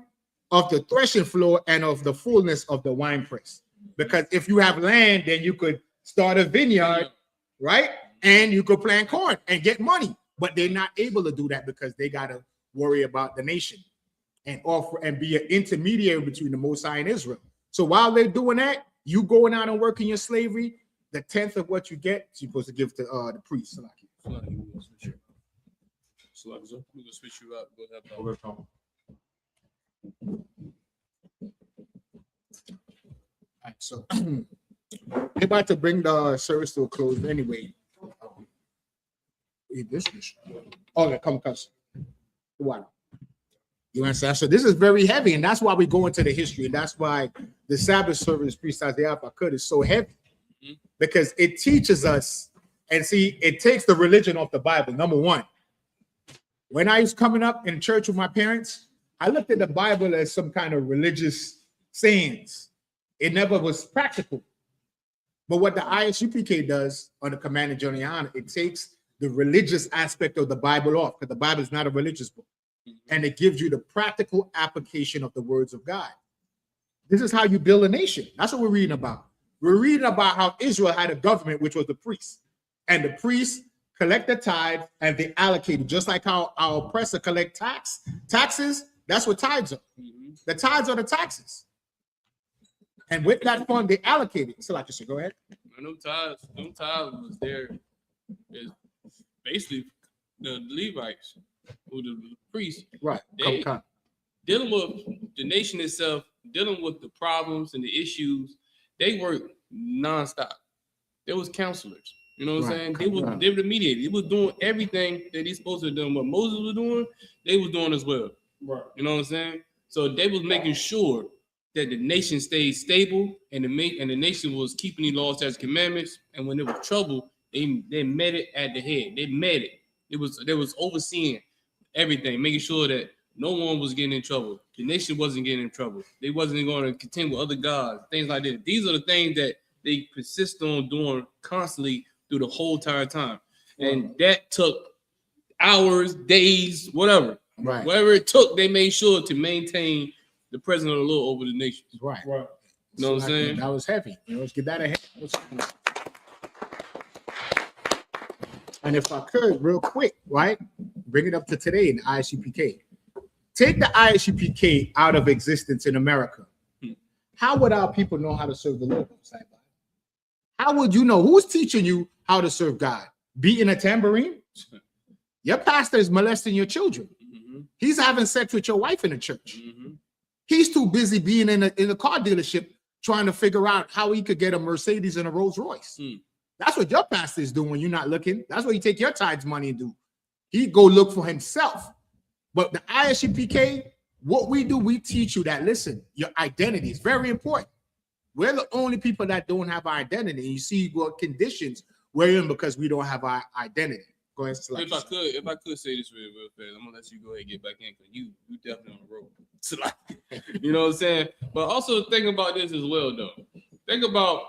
of the threshing floor and of the fullness of the winepress. Because if you have land, then you could start a vineyard, right? And you could plant corn and get money. But they're not able to do that because they got to worry about the nation and offer and be an intermediary between the Most High and Israel. So while they're doing that, you going out and working your slavery, the 10th of what you get, you're supposed to give to the priest. We're going to switch you up. All right, so we're about to bring the service to a close anyway. Okay, come. Wow. You understand? So this is very heavy, and that's why we go into the history, and that's why the Sabbath service, Priest Isaiah Fakut, is so heavy, because it teaches us, and see, it takes the religion off the Bible. Number one, when I was coming up in church with my parents, I looked at the Bible as some kind of religious sayings. It never was practical. But what the ISUPK does under Commander General Yohana, it takes the religious aspect of the Bible off, because the Bible is not a religious book. And it gives you the practical application of the words of God. This is how you build a nation. That's what we're reading about. We're reading about how Israel had a government, which was the priests. And the priests collect the tithe and they allocate it, just like how our oppressor collect taxes. That's what tithes are. Mm-hmm. The tithes are the taxes. And with that fund, they allocate it. So like you said, go ahead. No tithes was there. Is basically the Levites, who the priests, right? They dealing with the nation itself, dealing with the problems and the issues. They worked nonstop. There was counselors. You know what I'm saying? They were the mediators. They was doing everything that he's supposed to do. What Moses was doing, they was doing as well. Right. You know what I'm saying? So they was making sure that the nation stayed stable, and the nation was keeping the laws, statutes, commandments. And when there was trouble, they met it at the head. They met it. They was overseeing everything, making sure that no one was getting in trouble. The nation wasn't getting in trouble. They wasn't going to contend with other gods, things like that. These are the things that they persist on doing constantly through the whole entire time. And that took hours, days, whatever. Right. Whatever it took, they made sure to maintain the presence of the Lord over the nation. Right. You know what I'm saying? That was heavy. Let's get that ahead. And if I could, real quick, right? bring it up to today in the ISUPK. Take the ISUPK out of existence in America. How would our people know how to serve the Lord? How would you know? Who's teaching you how to serve God? Beating a tambourine? Your pastor is molesting your children. He's having sex with your wife in the church. He's too busy being in a car dealership trying to figure out how he could get a Mercedes and a Rolls Royce. That's what your pastor is doing when you're not looking. That's what you take your tithes money and do. He go look for himself. But the ISUPK, what we do, we teach you that, listen, your identity is very important. We're the only people that don't have our identity. And you see what conditions we're in because we don't have our identity. Go ahead, if I could say this real fast, I'm gonna let you go ahead and get back in because you definitely on the road. So you know what I'm saying? But also think about this as well, though. Think about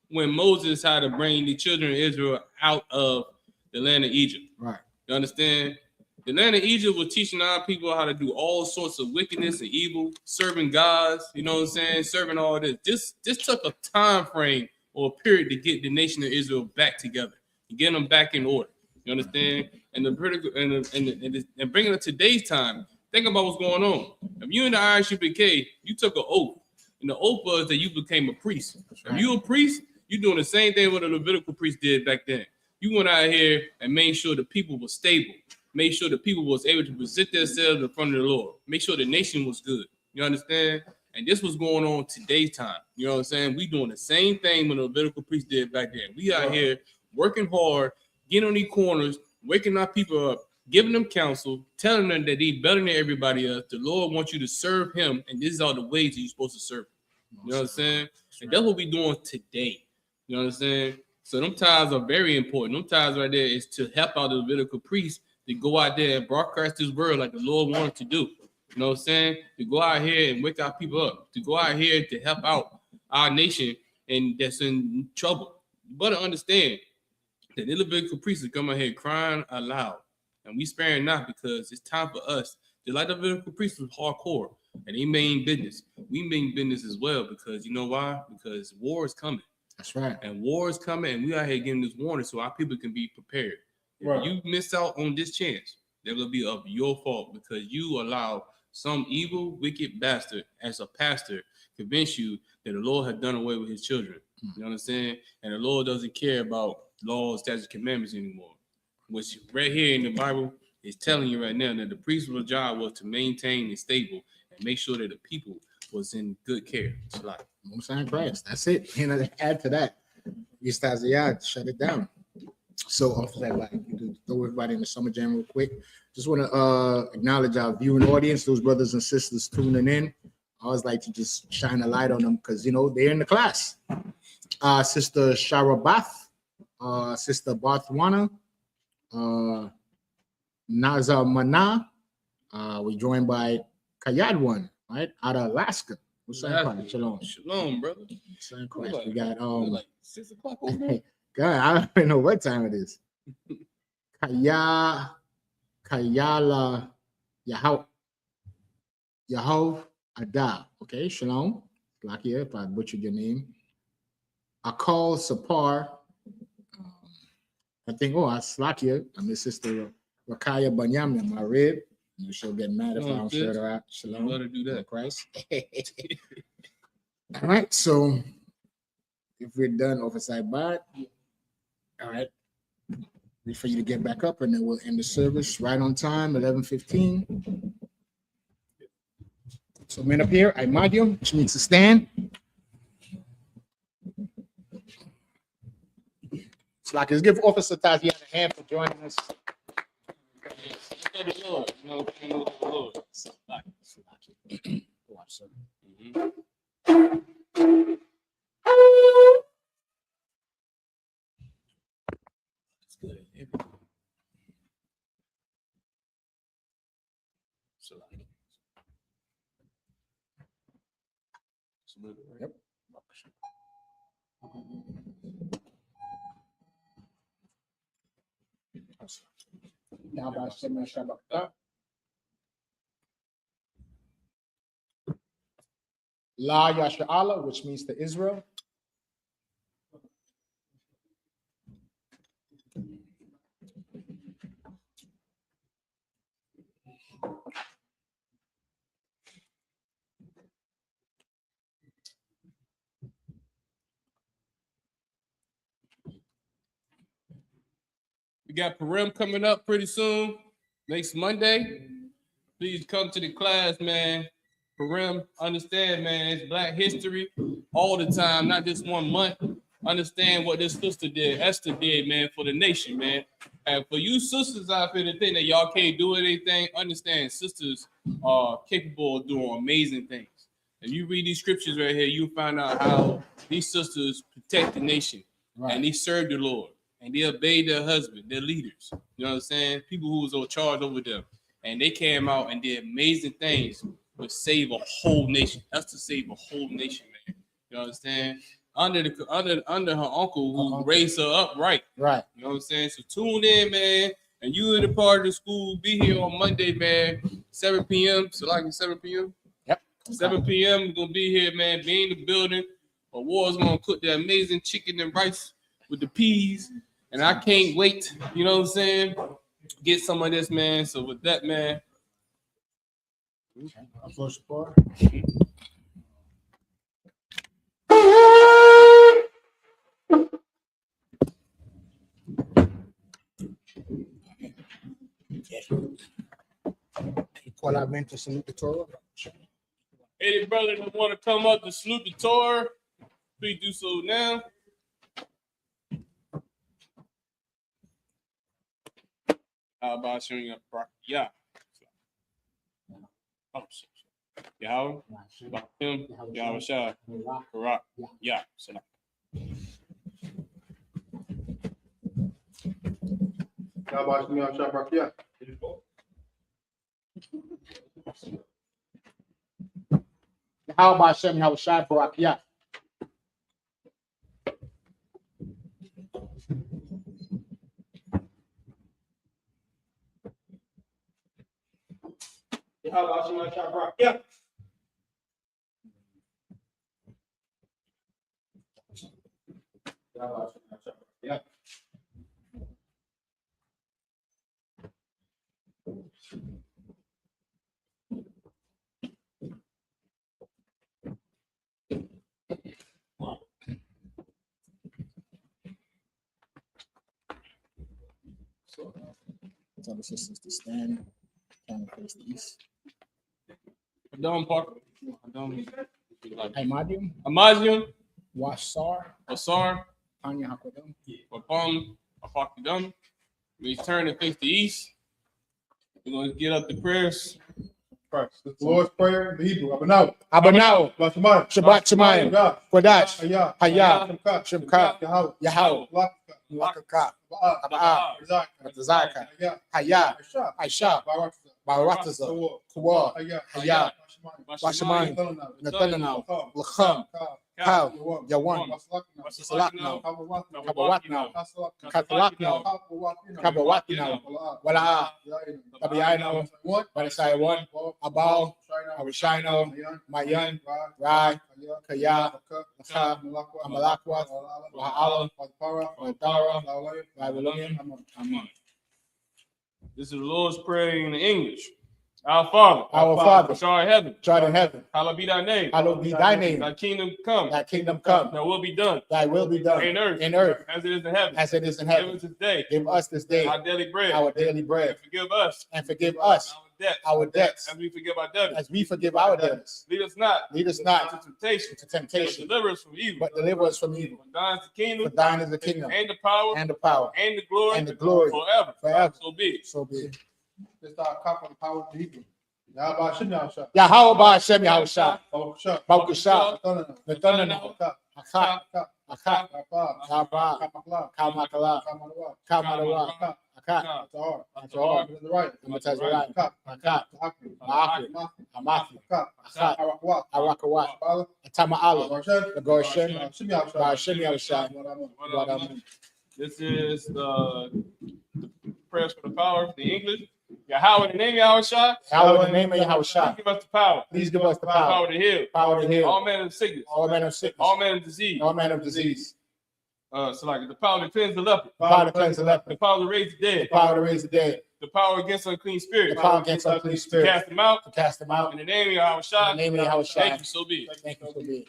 when Moses had to bring the children of Israel out of the land of Egypt. Right. You understand? The land of Egypt was teaching our people how to do all sorts of wickedness and evil, serving gods, you know what I'm saying? Serving all this. This took a time frame or a period to get the nation of Israel back together and get them back in order. You understand? And the critical and bringing it to today's time, think about what's going on. If you in the ISUPK, you took an oath, and the oath was that you became a priest. If you a priest, you're doing the same thing what the Levitical priest did back then. You went out here and made sure the people were stable, made sure the people was able to present themselves in front of the Lord, make sure the nation was good. You understand? And this was going on today's time. You know what I'm saying? We doing the same thing when the Levitical priest did back then. We out here working hard, getting on these corners, waking our people up, giving them counsel, telling them that they better than everybody else. The Lord wants you to serve him, and these are the ways that you're supposed to serve him. You know what I'm saying? And that's what we're doing today. You know what I'm saying? So them tithes are very important. Them tithes right there is to help out the Levitical priests to go out there and broadcast this word like the Lord wanted to do. You know what I'm saying? To go out here and wake our people up. To go out here to help out our nation and that's in trouble. You better understand that the Levitical priests come out here crying aloud. And we sparing not because it's time for us. Just like the Levitical priests was hardcore and they mean business. We mean business as well because you know why? Because war is coming. That's right. And war is coming and we out here getting this warning so our people can be prepared. If you miss out on this chance, that will be of your fault because you allow some evil, wicked bastard as a pastor convince you that the Lord had done away with his children. You know what I'm saying? And the Lord doesn't care about laws, statutes, commandments anymore. Which right here in the Bible is telling you right now that the priest's job was to maintain and stable and make sure that the people was in good care. It's like Most High Christ. That's it. You know, add to that. East Isaiah, shut it down. So off that, like you do throw everybody in the summer jam real quick. Just want to acknowledge our viewing audience, those brothers and sisters tuning in. I always like to just shine a light on them because you know they're in the class. Sister Sharabath, Sister Barthwana, Naza Mana. We're joined by Kayadwan, right, out of Alaska. What's that? Shalom. Shalom, brother. We got like 6 o'clock over there. God, I don't even know what time it is. Kayala Yahov Ada. Okay, shalom. Lucky if I butchered your name. Akal Sapar. I think, Slakia. I'm his sister Rakaya Banyamya, my rib. You she'll get mad if I don't shout her out. Shalom. Let her do that. Christ. All right, so if we're done oversight bot, all right, wait for you to get back up and then we'll end the service right on time, 11:15. So men up here, I medium, which means to stand. It's like let's give Officer Tazian a hand for joining us. Watch, sir. Yep. La Yasha Allah, which means to Israel. We got Purim coming up pretty soon, next Monday. Please come to the class, man. Purim, understand, man, it's Black history all the time, not just 1 month. Understand what this sister did, Esther did, man, for the nation, man. And for you sisters out there that think that y'all can't do anything, understand sisters are capable of doing amazing things. If you read these scriptures right here, you find out how these sisters protect the nation, and they serve the Lord, and they obey their husband, their leaders. You know what I'm saying? People who was in charge over them. And they came out and did amazing things to save a whole nation. That's to save a whole nation, man. You understand? Under her uncle who raised her up right. Right. You know what I'm saying? So tune in, man. And you in the part of the school, be here on Monday, man. 7 p.m. So like 7 p.m. Yep. 7 p.m. We're gonna be here, man. Be in the building. War's gonna cook the amazing chicken and rice with the peas. And I can't wait. You know what I'm saying? Get some of this, man. So with that, man. First part. Call our men to salute the Torah. Any brother that want to come up to salute the Torah, please do so now. How about showing up? Yeah. Oh, shit. Yahweh, him, Yahweh Shah, Barak, yeah. Salam. How about Shem Yahushua Barak? Yeah. How about Shem Yahushua Barak? Yeah. Yeah. Tell the sisters to stand, kind of face the east. Adam Parker. Adam. Imadium, Amazium. Washar, Asar. Tanya Hakodam. Upon Afakidam. We turn and face the east. We're going to get up the prayers. First, the Lord's Prayer in the Hebrew. Abanau. Abanao, Shabbat Shabbat Shemayim, Kodash, Hayah. Hayah, Shemkat. Shemkat, Yahweh. Yahweh, Lakka. Lakaka, Ba'ah. Aba'ah, Rizaka. Razaka, Hayah, Aisha. Aisha, Barataza, Kawa, Hayah, Washamayim, Nathalanao, Lacham, Kal, Yawan, Salakno, Kabawatno, Katalakno, Kabawatno, Wala'ah, Tabiano, Barisai 1, Abal, Awishino, Mayan, Rai, Kaya, Lacha, Amalakwat, Waha'ala, Wadara, Babylonian, Amen. This is the Lord's Prayer in English. Our Father, which art in heaven, Art in heaven, hallowed be thy name. hallowed be thy name, Thy kingdom come. thy kingdom come, Thy will be done thy will be done in earth, as it is in heaven. it is in Give heaven. us this day Give us this day our daily bread. our daily bread, And forgive us and forgive us our debts our debts as we forgive our debtors. as we forgive our debtors. Lead us not Lead us not into temptation, into but temptation, deliver us from evil. but deliver us from evil. For thine is the kingdom, For thine is the kingdom, and the power, and the power, and the glory, and the glory forever. forever. So be it. So be it. This is our cup of the power of the Hebrew. Yahweh Shem Yahushua. Yahweh Hashem Yahushua, Baruch Baruchah, Nathanael. Nathanael, Akak, Akak, Rabah. Kaba, Kamakla. Kamakala, Kamarawa. Kamarawa, Akak, Tahar. Tahar. To the right. Amatazariah, Kap. Akak, Akri. Ma'akri, Amathi, Kap. Akak, Arakwa. Arakawat, Bala. Atama'ala, Goshen. the Goshen, Shem Yahushua. Hashem Yahushua, Wadamun. This is the prayers for the power of the English. Yahweh, in the name of Yahweh Shah. Yahweh, in the name of Yahushua, Give us the power. please give us the Power power, to heal. power to heal All manner of sickness. all manner of sickness, All manner of disease. all manner of disease, So like the power to cleanse the leper. the power to cleanse the leper, The power to raise the the dead. power to raise the dead, The power against unclean the spirits. power against unclean To spirits, cast them out. to cast them out. In the name of Yahweh Shah. In the name of Yahweh Shah. Thank you, so be it. Thank you for being.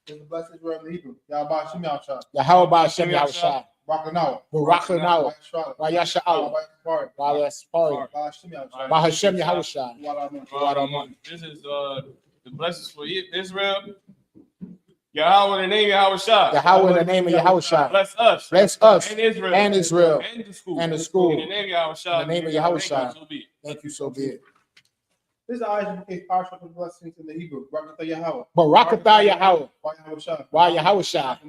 This is the blessed word of the Hebrew. Yahweh Shem Yahushua. Yahweh Hashem Yahushua, Bakanao. Barakanawa. Wayasha'ala. Wayaspari. Bahashem Yahushua. Waraman. This is the blessings for Israel. Yahweh in the name of Yahushua. Yahweh in the name of Yahushua. Bless us. Bless us And Israel. and Israel And the school. and the school. In the name of Yahushua. In the name of Yahushua. So be it. Thank you, so be it. This is the ISUPK partial blessings in the Hebrew. Barakatah Yahweh. Barakatah Yahweh. Yahushua. Wa Yahushua.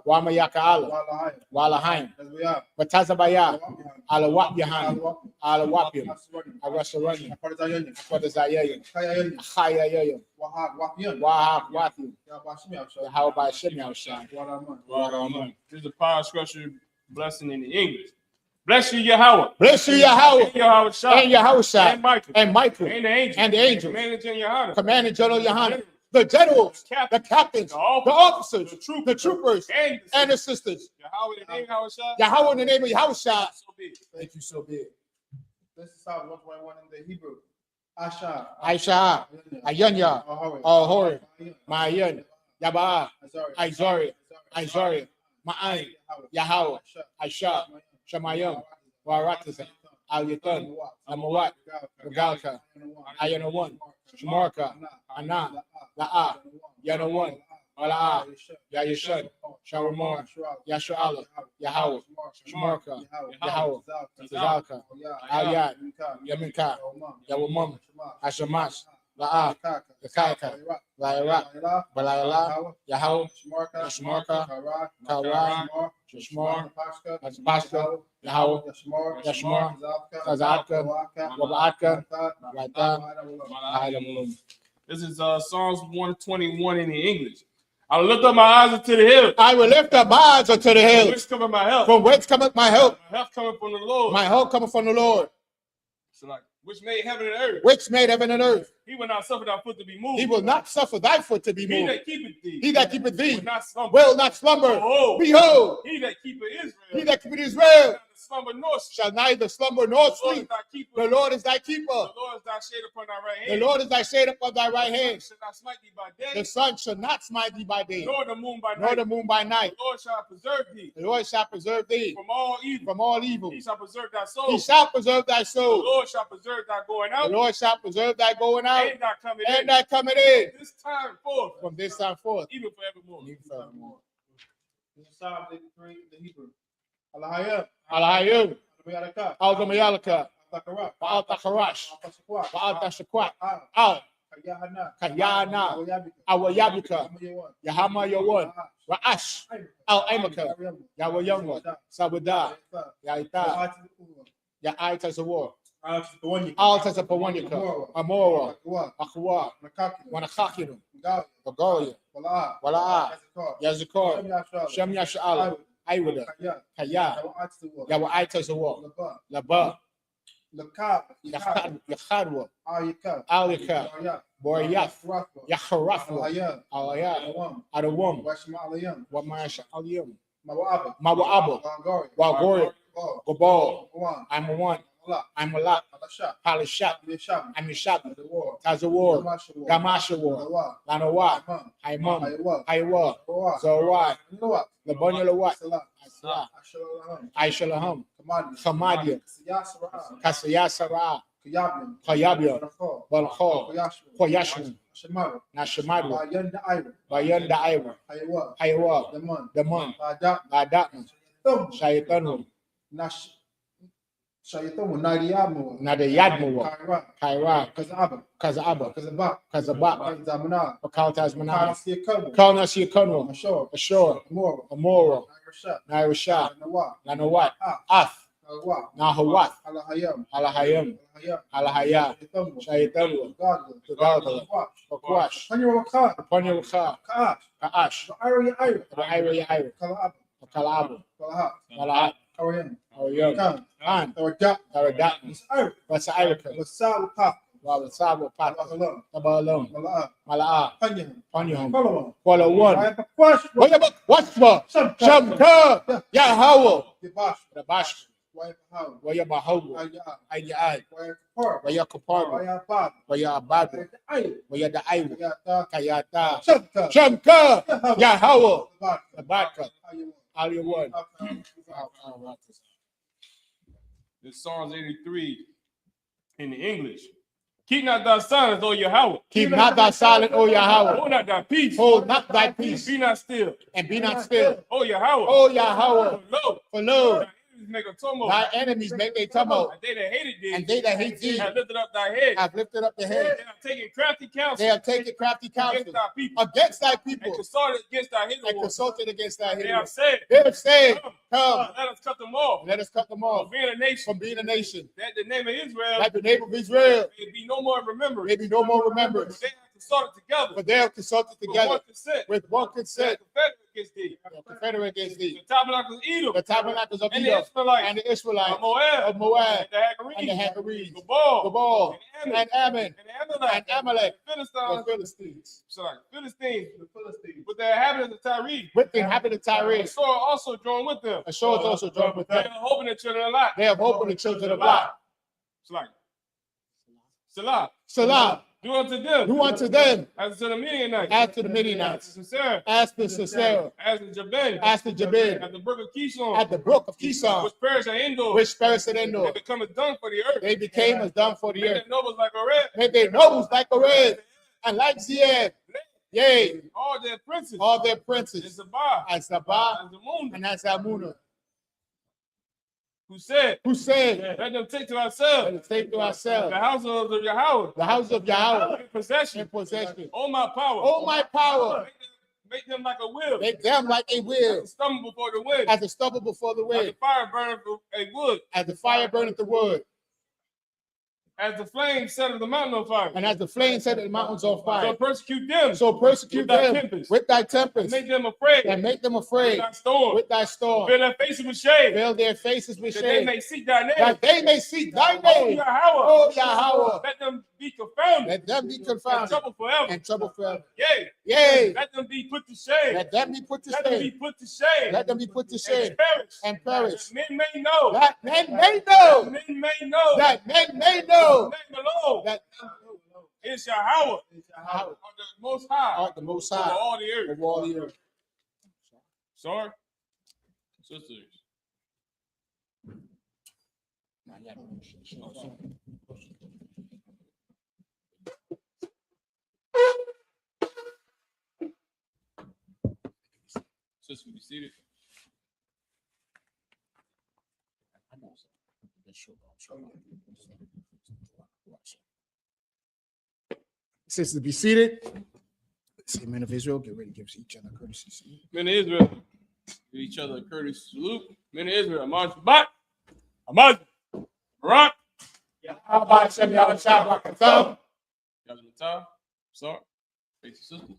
Wa Mayaka'ala. Wa Lahaim. Batazabaya. Ala Wap Yahan. Ala Wapim. Arasharani. Akwadazayayim. Achayayayim. Wahak Wathim. Yahweh by Hashem Yahushua. Waraman. This is a power structure blessing in the English. Bless you, Yahweh. Bless you, Yahweh. And Yahushua. And Yahushua. And Michael. And Michael. And the angels. And the angels. Commanding General Commanding General Yohana. The generals, the captains, the officers, the troopers, and the sisters. Yahweh in the name of Yahushua. Yahweh in the name of Yahushua. So be it. Thank you, so be it. This is Psalm 121 in the Hebrew. Asha. Aisha, Ayanya, Ahori, Mayan, Yabaa, Izari, Ma'an, Yahweh, Aisha, Shamayim, Waratiza, Al-Yatan, Amawat, Regalka, Ayanawan, Shamarka, Ana, La'a, Yanawan, Mala'a, Yayashan, Sharamar, Yashu'ala, Yahweh, Shamarka, Yahweh, Zalka, Al-Yad, Yaminka, Yawamam, Ashamash, La'a, Yakaika, La'ira, Bala'ila, Yahweh, Yashmarka, Kawra, Shashmar, Ashbashka, Yahweh, Yashmar, Kazaka, Wabaka, Raita, This is Psalms 121 in the English. I will lift up my eyes unto the hills. I will lift up my eyes unto the hills. Whence cometh my help? From whence cometh my help? My help cometh from the Lord. My help cometh from the Lord, So like, which made heaven and earth. which made heaven and earth. He will not suffer thy foot to be moved. He will not suffer thy foot to be He moved. that keepeth thee. He that keepeth thee will not slumber. will not slumber. Behold, Behold, he that keepeth Israel. he that keepeth Israel neither slumber nor sleep. shall neither slumber nor The Lord is sleep. thy keeper. The Lord is thy keeper. The Lord is thy shade upon thy right The hand. Lord is thy shade upon thy right hand. Shall not smite thee by day, The sun shall not smite thee by day, nor the moon by nor night. the moon by night. The Lord shall preserve thee The Lord shall preserve thee from all evil. from all evil. He shall preserve thy soul. He shall preserve thy The soul. Lord shall preserve thy going The out Lord shall preserve thy going out and thy coming and in. thy coming in This time forth, from this time forth. even forevermore. Even forevermore. This is Psalm 83 in the Hebrew. Alahayah. Alahayim, Mayalaka. Al-Gamayalaka, Takara. Ba'al-Takarash, Al-Pasakwa. Ba'al-Tashakwat, Al. Al, Kayahana. Kayana, Awayabika, Yahama Yawan, Ra'ash, Al-Amaka, Yahweh Youngwa, Sabada, Yaita, Yaita Zawar, Alta Zapawanyaka, Amora, Akwa, Wanakakinu, Bagoria, Wala'a, Yazikor, Shem Yasha'ala, Iwada, Kaya, Yawa Aita Zawar, Laba, Yakhadwa, Alika, Boyath, Yakharafwa, Alaya, Adawam, Wamash Aliyam, Mawa'aba, Wagori, Gobal, I'm one, I'm a lot, Palishak, I'm a shop, Tazawar, Gamasha War, Lanawa, Haimam, Haiwa, Zawai, Labonya Lawat, Aishalaham, Hamadia, Kasayasara, Kayabia, Balho, Koyashman, Nashamadwa, Bayanda Ira, Haiwa, the Mon, Ladatman, Shayatanu, Nadayadmawa, Kaira, Kazaba, Kazabak, Kaltazmanah, Kalnasi Kunwa, Ashore, Amora, Nairasha, Lanawat, Af, Nahawat, Alahayam, Alahaya, Shayatanu, Gagala, Bakwash, Panyawaka, Kaash, Ira, Kalaba, Malahat, Aryam, An, Taradat, What's Irika, Wabasabo, Pat, Tabalum, Mala'a, Panyam, Kuala One, what's for? Shamka, Yahweh, the Bash, Wayabahu, Ayai, Wayakapar, Wayabadu, Wayada Iwa, Kayata, Shamka, Yahweh, the Baka, Aliyah 1. This Psalms 83 in the English. Keep not thy silence, O Yahweh. Keep not thy silent, O Yahweh. Hold not thy peace. Hold not thy peace, Be not still. and be not still. O Yahweh. O Yahweh, For lo, for lo, thy enemies make a tumult. thy enemies make a tumult, And they that hated thee, and they that hate thee have lifted up thy head. have lifted up the head. They have taken crafty counsel They have taken crafty against counsel thy people. against thy And people, consulted against thy hidden and ones. consulted against thy They hidden have ones. said, They have said, Come, let us cut them off. let us cut them From off being a nation, from being a nation, that the name of Israel like the name of Israel may be no more remembered. may be no more remembered. They have consulted together But they have consulted with together one consent. with one They consent, confederate against thee. confederate against thee, The tabernacles of Edom, the tabernacles of and the Edom, Israelites, and the Israelites, of Moab, of Moab, and the Hagarenes, and the Hagarenes, Gabal, Gabal, and and Ammon, Amalek, and Amalek, the the Philistines, Philistines, Philistines, with the inhabitants of Tyre. with the inhabitant Tyre. The sword also joined with them. A sword also joined with They them. are hoping the children of Lot. They have hope in the children of Lot. Salah. Salah, Do unto them. do unto them As to the Midianites. as to the As to Midianites, Sisera. as to Sisera, As to Jabin. as to Jabin, At the brook of Kishon. at the brook of Kishon, Which perished at Endor. which perished at They Endor. become as dung for the earth. They became as dung for the Make earth. their nobles like a red. Made their nobles like a red, and like Ziad. Yea, All their princes. all their And princes, Zabah. as Sabah And Zamun. and as Amunah, Who said, who said, let them take to Let ourselves us take to the ourselves households of Yahweh. the house of Yahweh In possession. in possession. Oh my power. Oh, my power, Make them like a wheel. make them like a wheel, Stumble before the wind. as a stubble before the As the wind, fire burning for a wood. as the fire burneth the wood, As the flame set of the mountain on fire. and as the flame set the mountains on So fire. persecute them. So persecute With thy them tempest. with thy And tempest, make them afraid. and make them With afraid thy storm. with thy storm. Fill their faces with shade. Fill their faces with That they shade, may seek thy name. that they may seek thy Oh name. Yahweh. Oh, Yahweh, Let them be confounded. let them be And confounded trouble forever. and trouble forever. Yea. Yea, Let them be put to shame. let them be put to Let them be shame. put to shame. Let them be put to shame And perish. and perish. That men may know. That men may That know. men may know. That men may know. Name alone. That It's Yahweh. Yahweh Of the Most High. art the Most Over High all the earth. of all the earth. Sorry. Sisters. Sister, be seated. Sisters, be seated. Say, men of Israel, get ready to give each other courtesy. Men of Israel, give each other a courteous salute. Men of Israel, Amad Shabbat, Amad, Barak, Abba, Shem, Yahweh, Shabbat, Katham. Yazmatah, Sar, face the sisters.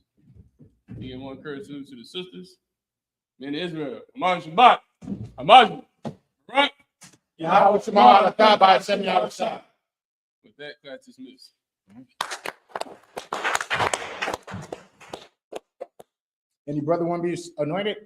You give one courteous salute to the sisters. Men of Israel, Amad Shabbat, Amad, Barak. Yahweh, Shema, Abba, Shem, Yahweh, Shabbat. With that, class dismissed. Any brother want to be anointed?